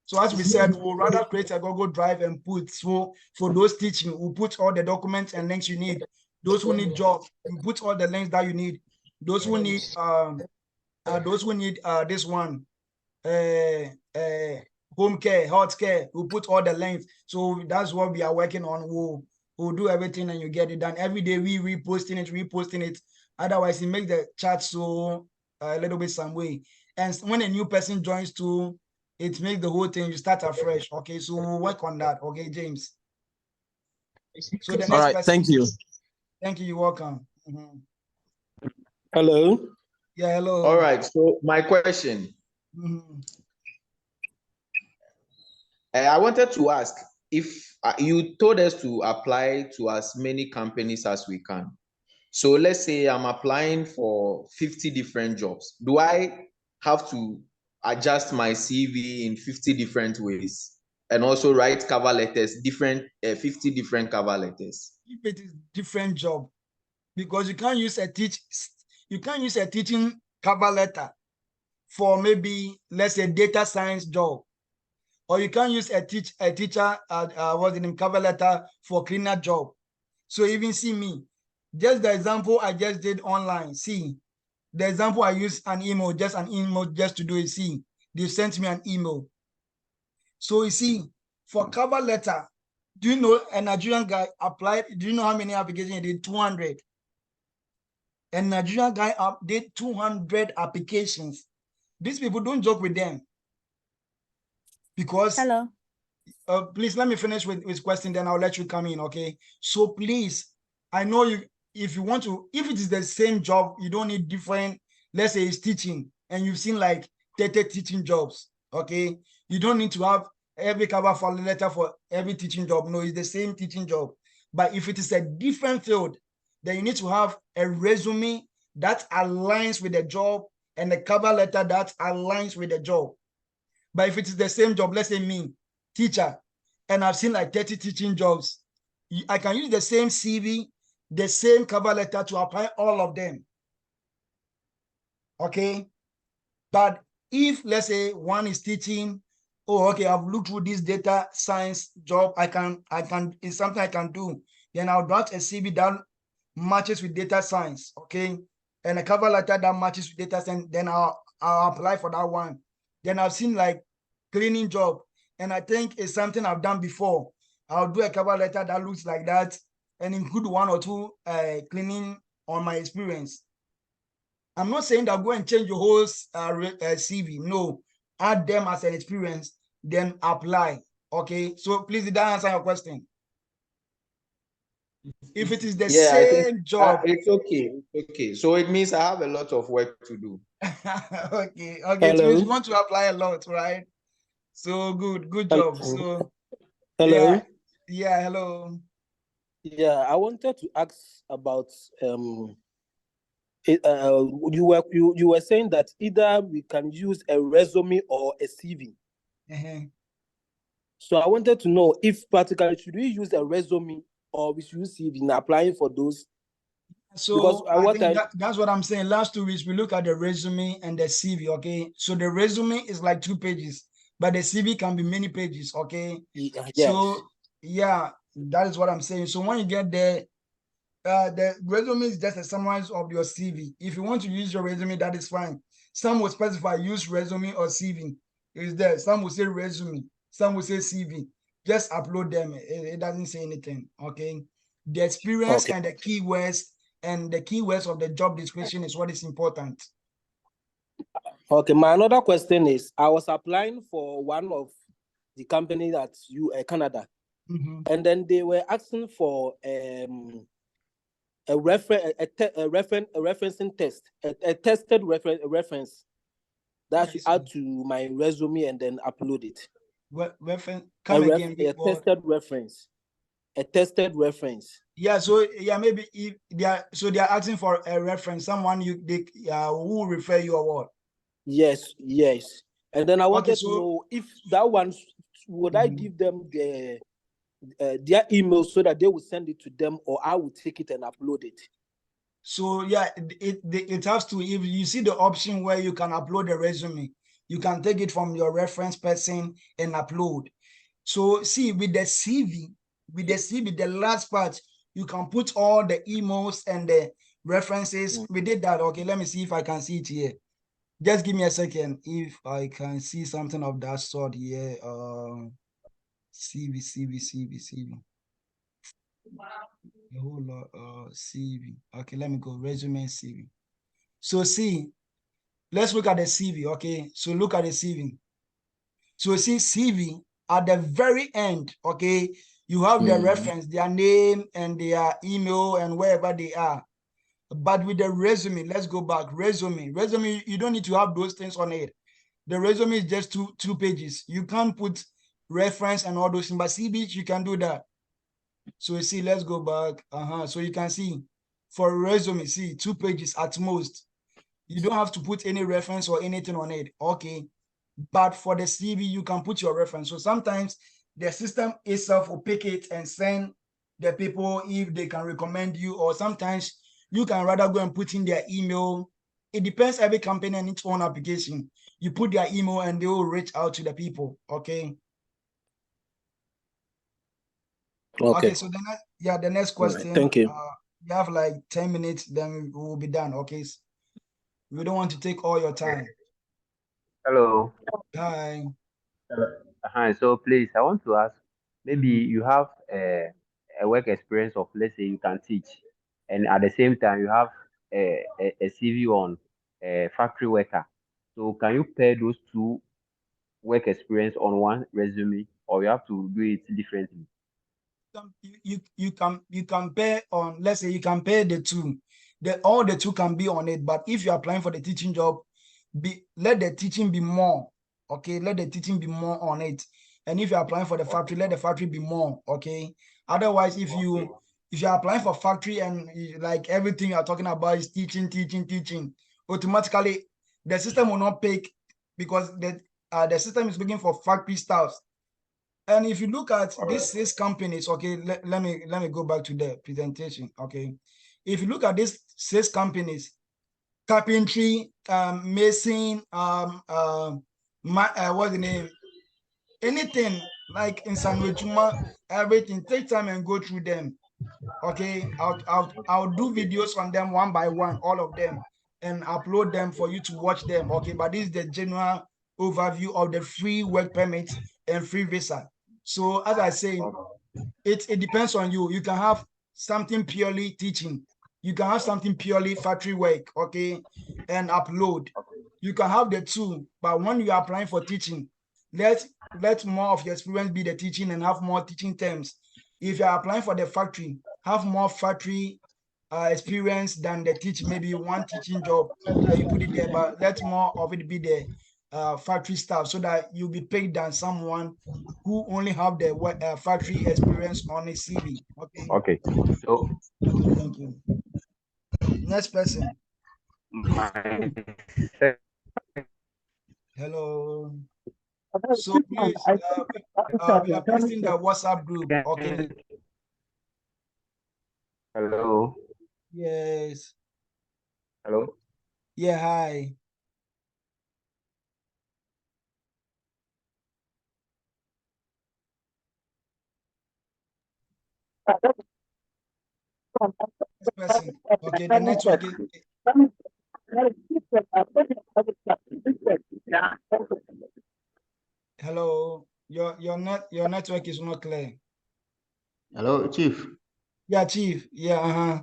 A: So as we said, we'll rather create a Google Drive and put, so for those teaching, we'll put all the documents and links you need. Those who need jobs, you put all the links that you need. Those who need this one, home care, health care, we'll put all the links. So that's what we are working on. We'll do everything and you get it done. Every day we reposting it. Otherwise, it makes the chat so a little bit some way. And when a new person joins too, it makes the whole thing, you start afresh. Okay, so we'll work on that. Okay, James. So the next
D: All right,
A: person.
D: thank you.
A: Thank you, you're welcome.
C: Hello.
A: Yeah, hello.
E: All right, so my question. I wanted to ask if you told us to apply to as many companies as we can. So let's say I'm applying for 50 different jobs. Do I have to adjust my CV in 50 different ways and also write cover letters, 50 different cover letters?
A: If it is different job, because you can't use a teaching cover letter for maybe, let's say, data science job, or you can't use a teacher cover letter for cleaner job. So even see me, just the example I just did online. See, the example I used an email just to do it. See, they sent me an email. So you see, for cover letter, do you know a Nigerian guy applied? Do you know how many applications he did? 200. A Nigerian guy did 200 applications. These people, don't joke with them. Because
B: Hello.
A: Please let me finish with question, then I'll let you come in. Okay, so please, I know you, if you want to, if it is the same job, you don't need different. Let's say it's teaching and you've seen like 30 teaching jobs. Okay, you don't need to have every cover for letter for every teaching job. No, it's the same teaching job. But if it is a different field, then you need to have a resume that aligns with the job and a cover letter that aligns with the job. But if it is the same job, let's say me, teacher, and I've seen like 30 teaching jobs, I can use the same CV, the same cover letter to apply all of them. Okay? But if, let's say, one is teaching, oh, okay, I've looked through this data science job, it's something I can do. Then I'll draft a CV that matches with data science, okay? And a cover letter that matches with data science, then I'll apply for that one. Then I've seen like cleaning job, and I think it's something I've done before. I'll do a cover letter that looks like that and include one or two cleaning on my experience. I'm not saying that go and change your whole CV. No, add them as an experience, then apply. Okay, so please, did that answer your question? If it is the same job,
E: it's okay. Okay, so it means I have a lot of work to do.
A: okay.
C: Hello?
A: It means you want to apply a lot, right? So good job. So
C: hello.
A: Yeah, hello.
C: Yeah, I wanted to ask about you were saying that either we can use a resume or a CV. So I wanted to know if practically should we use a resume or we should use CV in applying for those.
A: So I think that's what I'm saying. Last 2 weeks, we look at the resume and the CV, okay? So the resume is like 2 pages, but the CV can be many pages, okay?
C: Yes.
A: So, yeah, that is what I'm saying. So when you get there, the resume is just a summary of your CV. If you want to use your resume, that is fine. Some will specify use resume or CV. Is there? Some will say resume. Some will say CV. Just upload them. It doesn't say anything, okay? The experience and the keywords of the job description is what is important.
C: Okay, my another question is, I was applying for one of the company that Canada, and then they were asking for a referencing test, a tested reference that should add to my resume and then upload it.
A: Reference?
C: A tested reference.
F: a tested reference.
A: Yeah, so yeah, maybe if they are asking for a reference, someone who will refer you or what?
F: Yes. And then I wanted
A: so
F: to know if that one would I give them their email so that they will send it to them, or I will take it and upload it.
A: So yeah, it has to. If you see the option where you can upload a resume, you can take it from your reference person and upload. So see, with the CV, the last part, you can put all the emails and the references. We did that. Okay, let me see if I can see it here. Just give me a second if I can see something of that sort here. CV. A whole lot. CV. Okay, let me go. Resume and CV. So see, let's look at the CV. Okay, so look at the CV. So see CV at the very end. Okay, you have the reference, their name and their email and wherever they are. But with the resume, let's go back. Resume, you don't need to have those things on it. The resume is just two pages. You can't put reference and all those things, but CV, you can do that. So you see, let's go back. So you can see for resume, see 2 pages at most. You don't have to put any reference or anything on it. Okay. But for the CV, you can put your reference. So sometimes the system itself will pick it and send the people if they can recommend you, or sometimes you can rather go and put in their email. It depends, every company and its own application. You put their email and they will reach out to the people. Okay. Okay, so the next question.
F: Right, thank you.
A: You have like 10 minutes, then we will be done. Okay. We don't want to take all your time.
G: Hello.
A: Hi.
G: Hi. So please, I want to ask, maybe you have a work experience of, let's say you can teach, and at the same time you have a CV on a factory worker. So can you pair those two work experience on one resume, or you have to do it differently?
A: You can pair on, let's say you can pair the two. All the two can be on it, but if you're applying for the teaching job, let the teaching be more. Okay, let the teaching be more on it. And if you're applying for the factory, let the factory be more. Okay. Otherwise, if you're applying for factory and like everything you're talking about is teaching, automatically the system will not pick, because the system is looking for factory staffs. And if you look at these 6 companies, okay, let me go back to the presentation. Okay, if you look at these 6 companies, carpentry, mason, what's the name? Anything like in San Wechuma, everything, take time and go through them. Okay, I'll do videos on them one by one, all of them, and upload them for you to watch them. Okay, but this is the general overview of the free work permit and free visa. So as I say, it depends on you. You can have something purely teaching. You can have something purely factory work, okay, and upload. You can have the two, but when you are applying for teaching, let more of your experience be the teaching and have more teaching terms. If you are applying for the factory, have more factory experience than the teaching. Maybe one teaching job, then you put it there, but let more of it be the factory staff, so that you'll be paid than someone who only have the factory experience on his CV. Okay.
G: Okay. So
A: thank you. Next person. Hello. So please, we are posting the WhatsApp group. Okay.
G: Hello.
A: Yes.
G: Hello.
A: Yeah. Hi. Next person. Okay. The network is. Hello. Your network is not clear.
H: Hello, Chief.
A: Yeah, Chief. Yeah.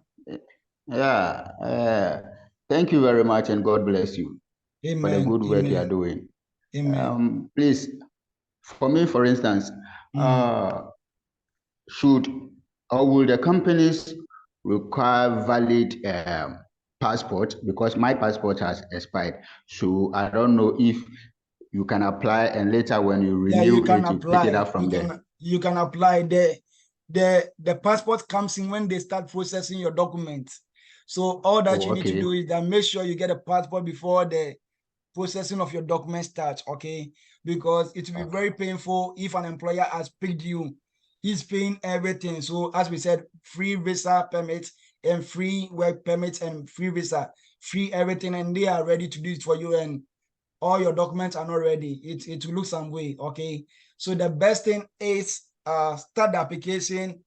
H: Yeah. Thank you very much, and God bless you for the good work you are doing.
A: Amen.
H: Please, for me, for instance, should or will the companies require valid passport? Because my passport has expired, so I don't know if you can apply, and later when you renew
A: you can
H: it,
A: apply.
H: you pick it up from there.
A: You can apply there. the passport comes in when they start processing your documents. So all that you need to do is that make sure you get a passport before the processing of your documents starts, okay? Because it will be very painful if an employer has picked you. He's paying everything. So as we said, free visa permits and free work permits and free visa, free everything, and they are ready to do it for you, and all your documents are not ready. It will look some way, okay? So the best thing is start the application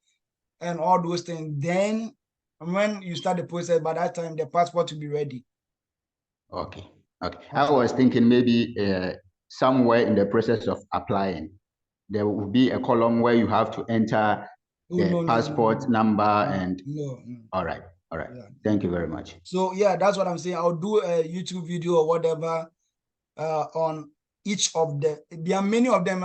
A: and all those things. Then when you start the process, by that time the passport will be ready.
H: Okay. I was thinking maybe somewhere in the process of applying, there will be a column where you have to enter the passport number and.
A: No.
H: All right.
A: Yeah.
H: Thank you very much.
A: So yeah, that's what I'm saying. I'll do a YouTube video or whatever on each of the. There are many of them.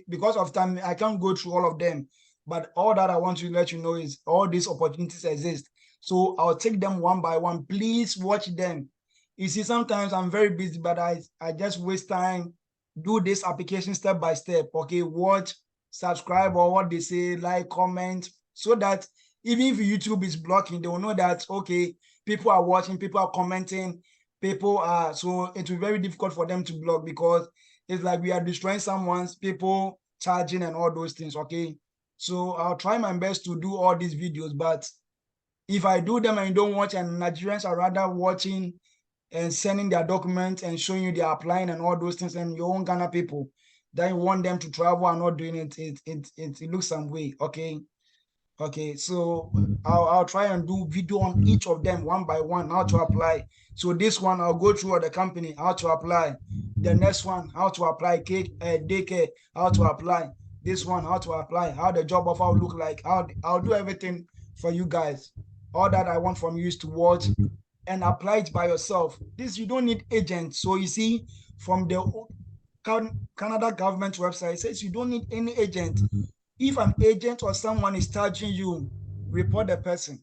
A: Because of time, I can't go through all of them. But all that I want to let you know is all these opportunities exist. So I'll take them one by one. Please watch them. You see, sometimes I'm very busy, but I just waste time. Do this application step by step. Okay, watch, subscribe, or what they say, like, comment, so that even if YouTube is blocking, they will know that, okay, people are watching, people are commenting, people are, so it will be very difficult for them to block, because it's like we are destroying someone's people charging and all those things, okay? So I'll try my best to do all these videos, but if I do them and you don't watch, and Nigerians are rather watching and sending their documents and showing you they're applying and all those things, and your own Ghana people, then you want them to travel and not doing it, it looks some way, okay? Okay, so I'll try and do video on each of them one by one, how to apply. So this one, I'll go through the company, how to apply. The next one, how to apply daycare, how to apply. This one, how to apply, how the job offer will look like. I'll do everything for you guys. All that I want from you is to watch and apply it by yourself. This, you don't need agents. So you see, from the Canada government website, it says you don't need any agent. If an agent or someone is charging you, report the person.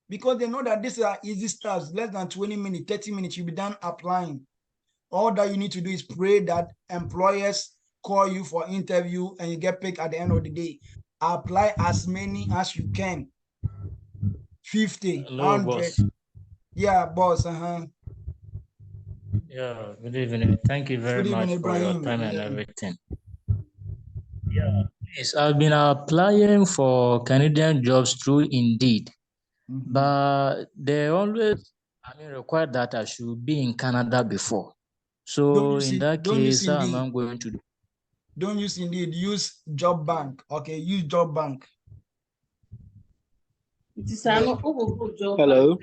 A: Because they know that these are easy steps, less than 20 minutes, 30 minutes, you'll be done applying. All that you need to do is pray that employers call you for interview and you get picked at the end of the day. Apply as many as you can. 50,
I: Hello,
A: 100.
I: boss.
A: Yeah, boss.
I: Yeah, good evening. Thank you very
A: Good evening,
I: much for your
A: Ibrahim.
I: time and
A: Yeah.
I: everything. Yeah, yes, I've been applying for Canadian jobs through Indeed, but they always, require that I should be in Canada before. So in that
A: Don't use
I: case, how am
A: Indeed.
I: I going to do?
A: Don't use Indeed. Use Job Bank. Okay, use Job Bank.
F: Hello.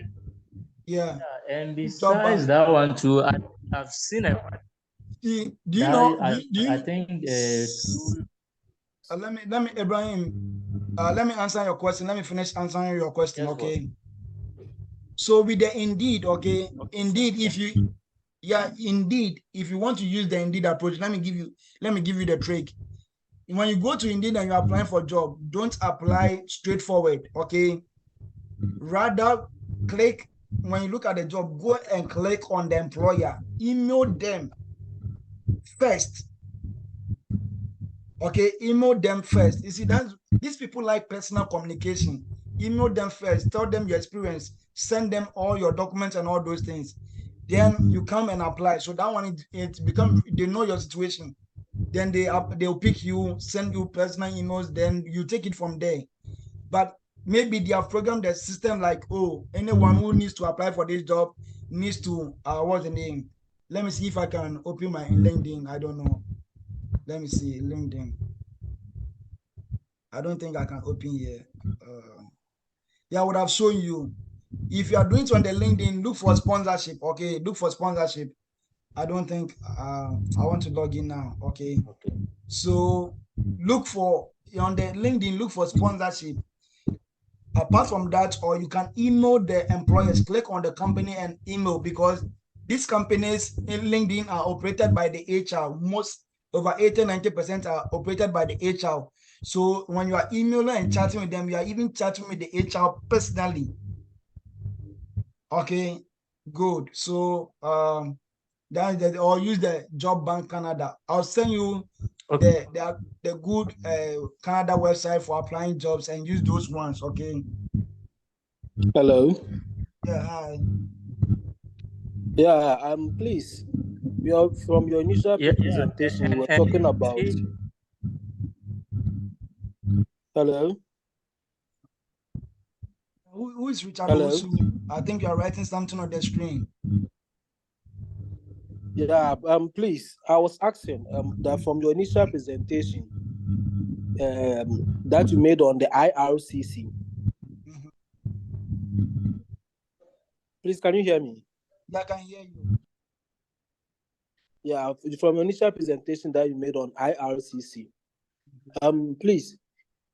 A: Yeah.
I: And besides that one too, I've seen it.
A: Do you know?
I: I think
A: let me Ibrahim. Let me answer your question. Let me finish answering your question.
I: Yes,
A: okay.
I: boss.
A: So with the Indeed, okay, Indeed, if you want to use the Indeed approach, let me give you the trick. When you go to Indeed and you're applying for a job, don't apply straightforward, okay? Rather, click, when you look at the job, go and click on the employer. Email them first. Okay, email them first. You see, these people like personal communication. Email them first. Tell them your experience. Send them all your documents and all those things. Then you come and apply. So that one, it becomes, they know your situation. Then they'll pick you, send you personal emails. Then you take it from there. But maybe they have programmed the system like, oh, anyone who needs to apply for this job needs to, what's the name? Let me see if I can open my LinkedIn. I don't know. Let me see, LinkedIn. I don't think I can open here. Yeah, I would have shown you. If you are doing it on the LinkedIn, look for sponsorship. Okay, look for sponsorship. I don't think I want to log in now. Okay. So look for, on the LinkedIn, look for sponsorship. Apart from that, or you can email the employers, click on the company and email, because these companies in LinkedIn are operated by the HR. Most, over 80-90% are operated by the HR. So when you are emailing and chatting with them, you are even chatting with the HR personally. Okay, good. So or use the Job Bank Canada. I'll send you
I: Okay.
A: the good Canada website for applying jobs and use those ones. Okay.
F: Hello.
A: Yeah. Hi.
F: Yeah. Please. From your initial
I: Yeah.
F: presentation, you were talking about. Hello.
A: Who is Richard
F: Hello.
A: Osu? I think you are writing something on the screen.
F: Yeah. Please. I was asking that from your initial presentation that you made on the IRCC. Please, can you hear me?
A: Yeah, I can hear you.
F: Yeah, from your initial presentation that you made on IRCC. Please,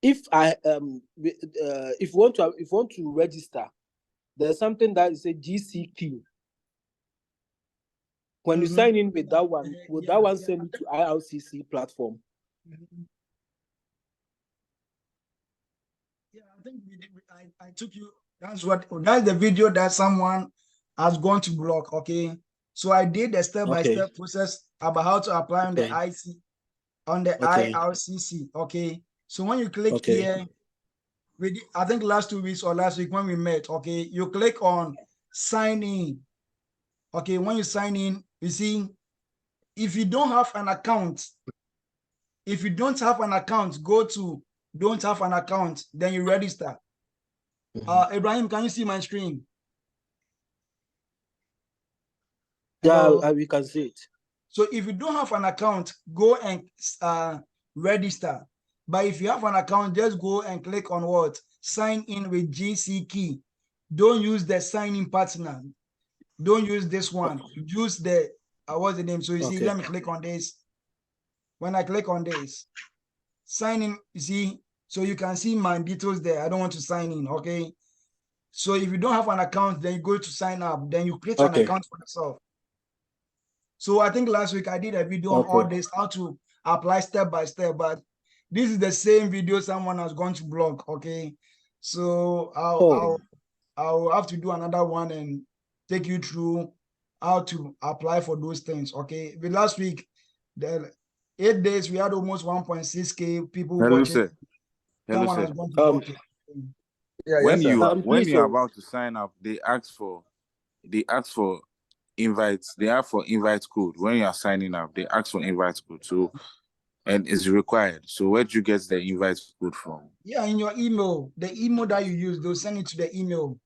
F: if you want to register, there's something that is a GCQ. When you sign in with that one, will that one send you to IRCC platform?
A: Yeah, I think I took you. That's the video that someone has gone to block. Okay, so I did the step-by-step process about how to apply on the IRCC. Okay, so when you click here, I think last 2 weeks or last week when we met, okay, you click on sign in. Okay, when you sign in, you see, if you don't have an account, go to don't have an account, then you register. Ibrahim, can you see my screen?
F: Yeah, we can see it.
A: So if you don't have an account, go and register. But if you have an account, just go and click on what? Sign in with GC key. Don't use the sign in partner. Don't use this one. Use the, what's the name? So you see, let me click on this. When I click on this, sign in, you see, so you can see my details there. I don't want to sign in, okay? So if you don't have an account, then you go to sign up, then you create an account for yourself. So I think last week I did a video on all this, how to apply step by step, but this is the same video someone has gone to blog, okay? So I'll have to do another one and take you through how to apply for those things, okay? But last week, the 8 days, we had almost 1.6K people watching. Someone has gone to blog it.
J: When you are about to sign up, they ask for invites. They ask for invite code. When you are signing up, they ask for invite code. So, and it's required. So where do you get the invite code from?
A: Yeah, in your email. The email that you use, they'll send it to the email.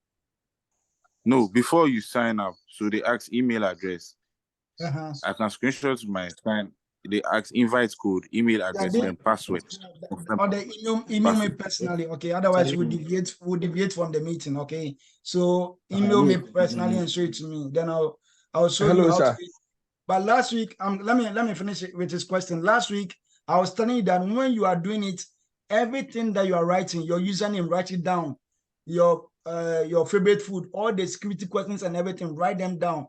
J: No, before you sign up, so they ask email address. I can screenshot my sign. They ask invite code, email address, and password.
A: Or the email me personally, okay? Otherwise, we'll deviate from the meeting, okay? So email me personally and show it to me. Then I'll show you how to do it. But last week, let me finish it with this question. Last week, I was telling you that when you are doing it, everything that you are writing, your username, write it down. Your favorite food, all the security questions and everything, write them down.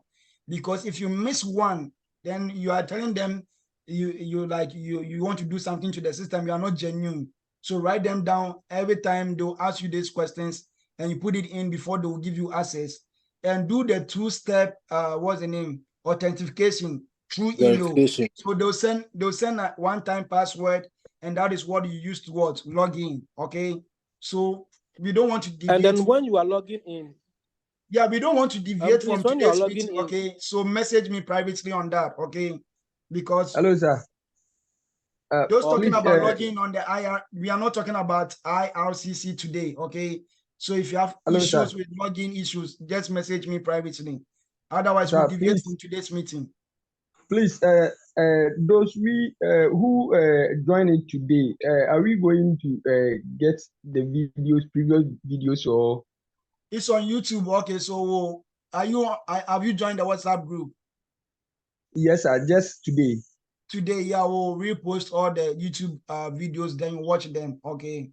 A: Because if you miss one, then you are telling them you want to do something to the system, you are not genuine. So write them down. Every time they'll ask you these questions and you put it in before they will give you access. And do the 2-step what's the name? Authentication through email. So they'll send a one-time password, and that is what you use to log in. Okay. So we don't want to deviate.
F: And then when you are logging in,
A: yeah, we don't want to deviate from today's meeting. Okay, so message me privately on that. Okay, because
K: hello, sir.
A: Those talking about logging on the IR, we are not talking about IRCC today. Okay, so if you have issues with login issues, just message me privately. Otherwise, we'll deviate from today's meeting.
K: Please, those who join it today, are we going to get the previous videos, or?
A: It's on YouTube. Okay, so have you joined the WhatsApp group?
K: Yes, sir, just today.
A: Today, yeah, we'll repost all the YouTube videos, then you watch them. Okay.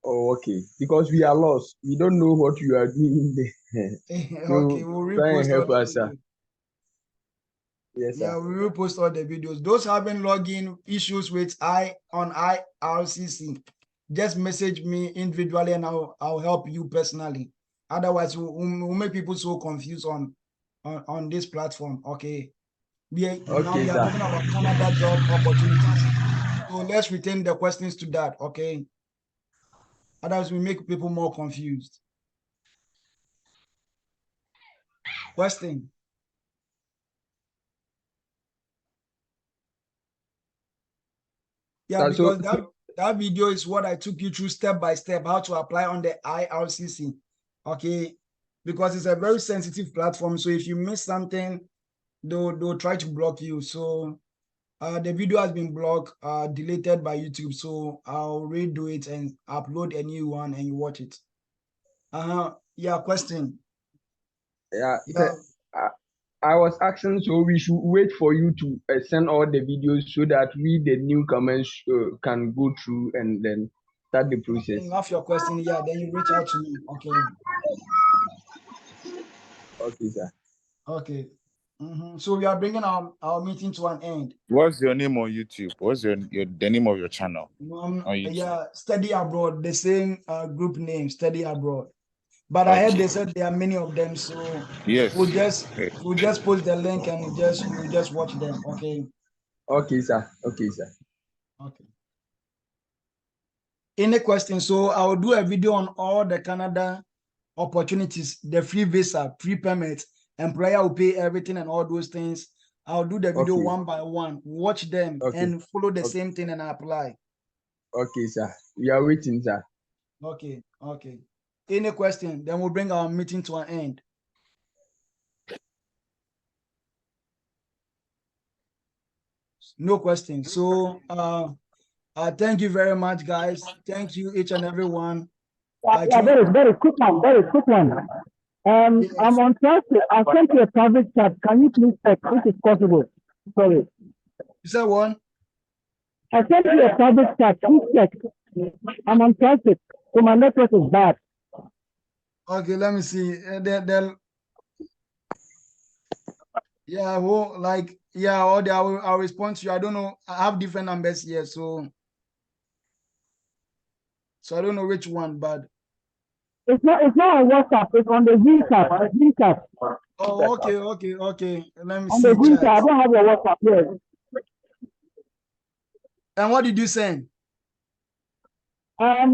K: Oh, okay. Because we are lost. We don't know what you are doing there. So
A: okay, we'll repost
K: try and help us,
A: sir.
K: Yes, sir.
A: Yeah, we will post all the videos. Those having login issues with IRCC, just message me individually and I'll help you personally. Otherwise, we'll make people so confused on this platform. Okay. Now we are talking about Canada job opportunities. So let's retain the questions to that, okay? Otherwise, we make people more confused. Question. Yeah, because that video is what I took you through step by step, how to apply on the IRCC, okay? Because it's a very sensitive platform, so if you miss something, they'll try to block you. So the video has been blocked, deleted by YouTube, so I'll redo it and upload a new one and you watch it. Yeah, question.
K: Yeah. I was asking, so we should wait for you to send all the videos so that we, the newcomers, can go through and then start the process.
A: Enough your question, yeah, then you reach out to me, okay?
K: Okay, sir.
A: Okay. So we are bringing our meeting to an end.
J: What's your name on YouTube? What's the name of your channel on YouTube?
A: Yeah, Study Abroad, the same group name, Study Abroad. But I heard they said there are many of them, so
J: yes,
A: we'll just post the link and you just watch them, okay?
K: Okay, sir. Okay, sir.
A: Okay. Any questions? So I'll do a video on all the Canada opportunities, the free visa, free permit, employer will pay everything and all those things. I'll do the video one by one, watch them and follow the same thing and apply.
K: Okay, sir. We are waiting, sir.
A: Okay. Any question? Then we'll bring our meeting to an end. No question. So thank you very much, guys. Thank you, each and every one.
B: Very quick one. Yes. I'm on track. I sent you a private chat. Can you please check if it's possible? Sorry.
A: You said what?
B: I sent you a private chat. Please check. I'm on traffic, so my network is bad.
A: Okay, let me see. I'll respond to you. I don't know. I have different numbers here, so I don't know which one, but
B: it's not on WhatsApp. It's on the Zchat.
A: Oh, okay. Let me
B: on
A: see.
B: On the Zchat, I don't have your WhatsApp here.
A: And what did you send?
B: I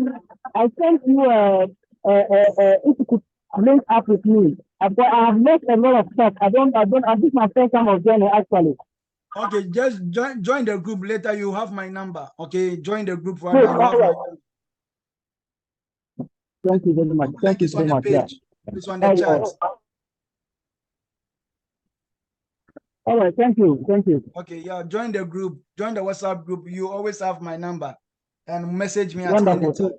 B: sent you if you could link up with me. I have made a lot of stuff. I think my first time of joining actually.
A: Okay, just join the group later. You have my number. Okay, join the group for
B: Yes, Thank you very much. Thank you very much.
A: Yeah. It's on the chat.
B: All right, thank you.
A: Okay, yeah, join the group, join the WhatsApp group. You always have my number and message me at
B: Wonderful.
A: any time.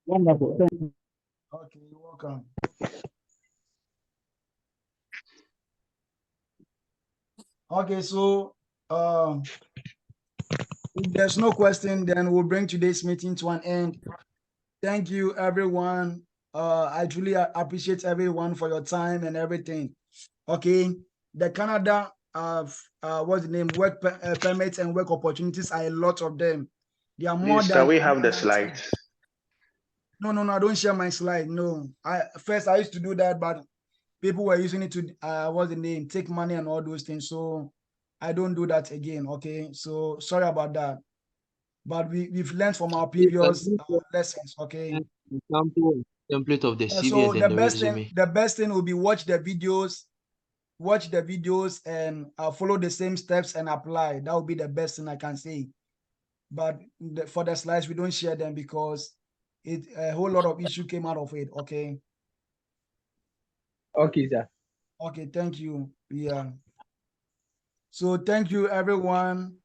B: Wonderful. Thank you.
A: Okay, you're welcome. Okay, so if there's no question, then we'll bring today's meeting to an end. Thank you, everyone. I truly appreciate everyone for your time and everything. Okay, the Canada what's the name, work permits and work opportunities are a lot of them. There are more than.
E: Can we have the slides?
A: No, I don't share my slide. No, I used to do that, but people were using it to what's the name, take money and all those things. So I don't do that again. Okay, so sorry about that. But we've learned from our previous lessons. Okay.
L: Template of the CV
A: So
L: and then the resume.
A: The best thing will be watch the videos and follow the same steps and apply. That would be the best thing I can say. But for the slides, we don't share them because a whole lot of issue came out of it. Okay.
K: Okay, sir.
A: Okay, thank you. Yeah. So thank you, everyone.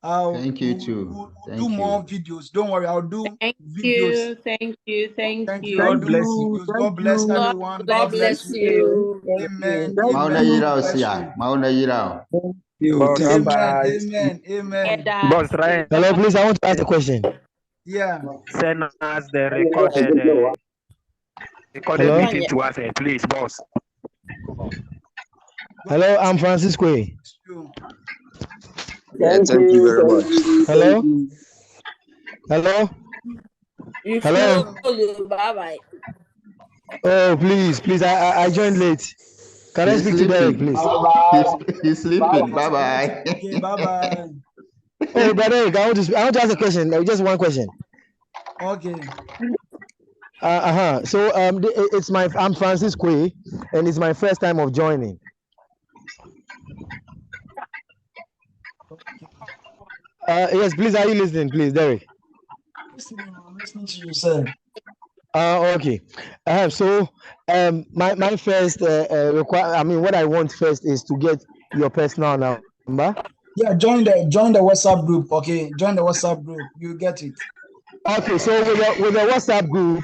H: Thank you too.
A: We'll do more videos. Don't worry, I'll do videos.
M: Thank you.
A: God bless you. God bless everyone. God bless you. Amen. Amen.
N: Boss Ryan. Hello, please. I want to ask a question.
A: Yeah.
N: Send us the recorded meeting to us, please, boss. Hello, I'm Francisco.
E: Yeah, thank you very much.
N: Hello? Hello?
M: Bye-bye.
N: Oh, please, I joined late. Can I speak to Derek, please?
H: He's sleeping. Bye-bye.
A: Okay, bye-bye.
N: Oh, brother Eric, I want to ask a question. Just one question.
A: Okay.
N: So I'm Francis Quay, and it's my first time of joining. Yes, please. Are you listening, please, Derek?
A: I'm listening to you, sir.
N: Okay. So my first what I want first is to get your personal number.
A: Yeah, join the WhatsApp group. Okay, join the WhatsApp group. You get it.
N: Okay, so with the WhatsApp group,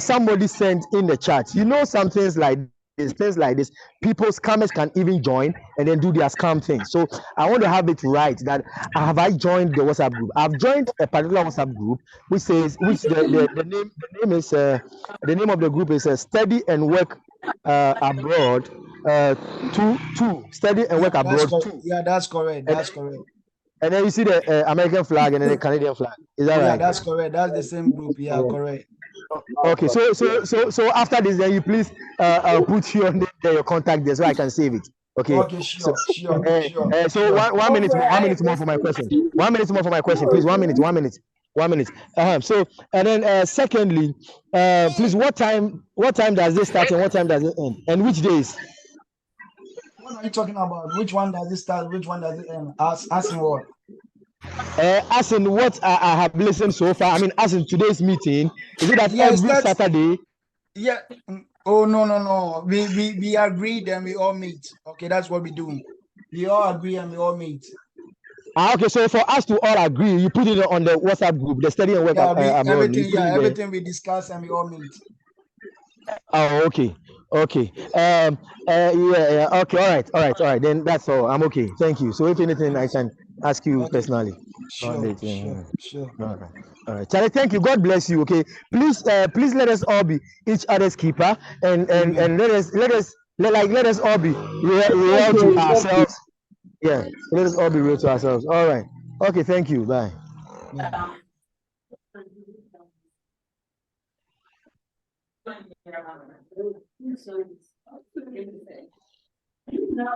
N: somebody sent in the chat. You know, some things like this, people's scammers can even join and then do their scam thing. So I want to have it right that have I joined the WhatsApp group? I've joined a particular WhatsApp group which the name of the group is Study and Work Abroad 2 Study and Work Abroad 2.
A: Yeah, that's correct. That's correct.
N: And then you see the American flag and then the Canadian flag. Is that right?
A: Yeah, that's correct. That's the same group. Yeah, correct.
N: Okay, so after this, then you please put your name there, your contact there, so I can save it. Okay.
A: Okay, sure.
N: So 1 minute, 1 minute more for my question. 1 minute more for my question, please. 1 minute. 1 minute. So and then secondly, please, what time does this start and what time does it end, and which days?
A: What are you talking about? Which one does it start? Which one does it end? Asking what?
N: As in what I have listened so far. I mean, as in today's meeting, is it that every Saturday?
A: Yeah. Oh no. We agreed and we all meet. Okay, that's what we do. We all agree and we all meet.
N: Okay, so for us to all agree, you put it on the WhatsApp group, the Study and Work Abroad.
A: Everything we discuss and we all meet.
N: Oh, okay. Okay. Okay. All right. Then that's all. I'm okay. Thank you. So if anything, I can ask you personally.
A: Sure.
N: All right. Charlie, thank you. God bless you. Okay. Please let us all be each other's keeper, and let us all be real to ourselves. Yeah. Let us all be real to ourselves. All right. Okay. Thank you. Bye.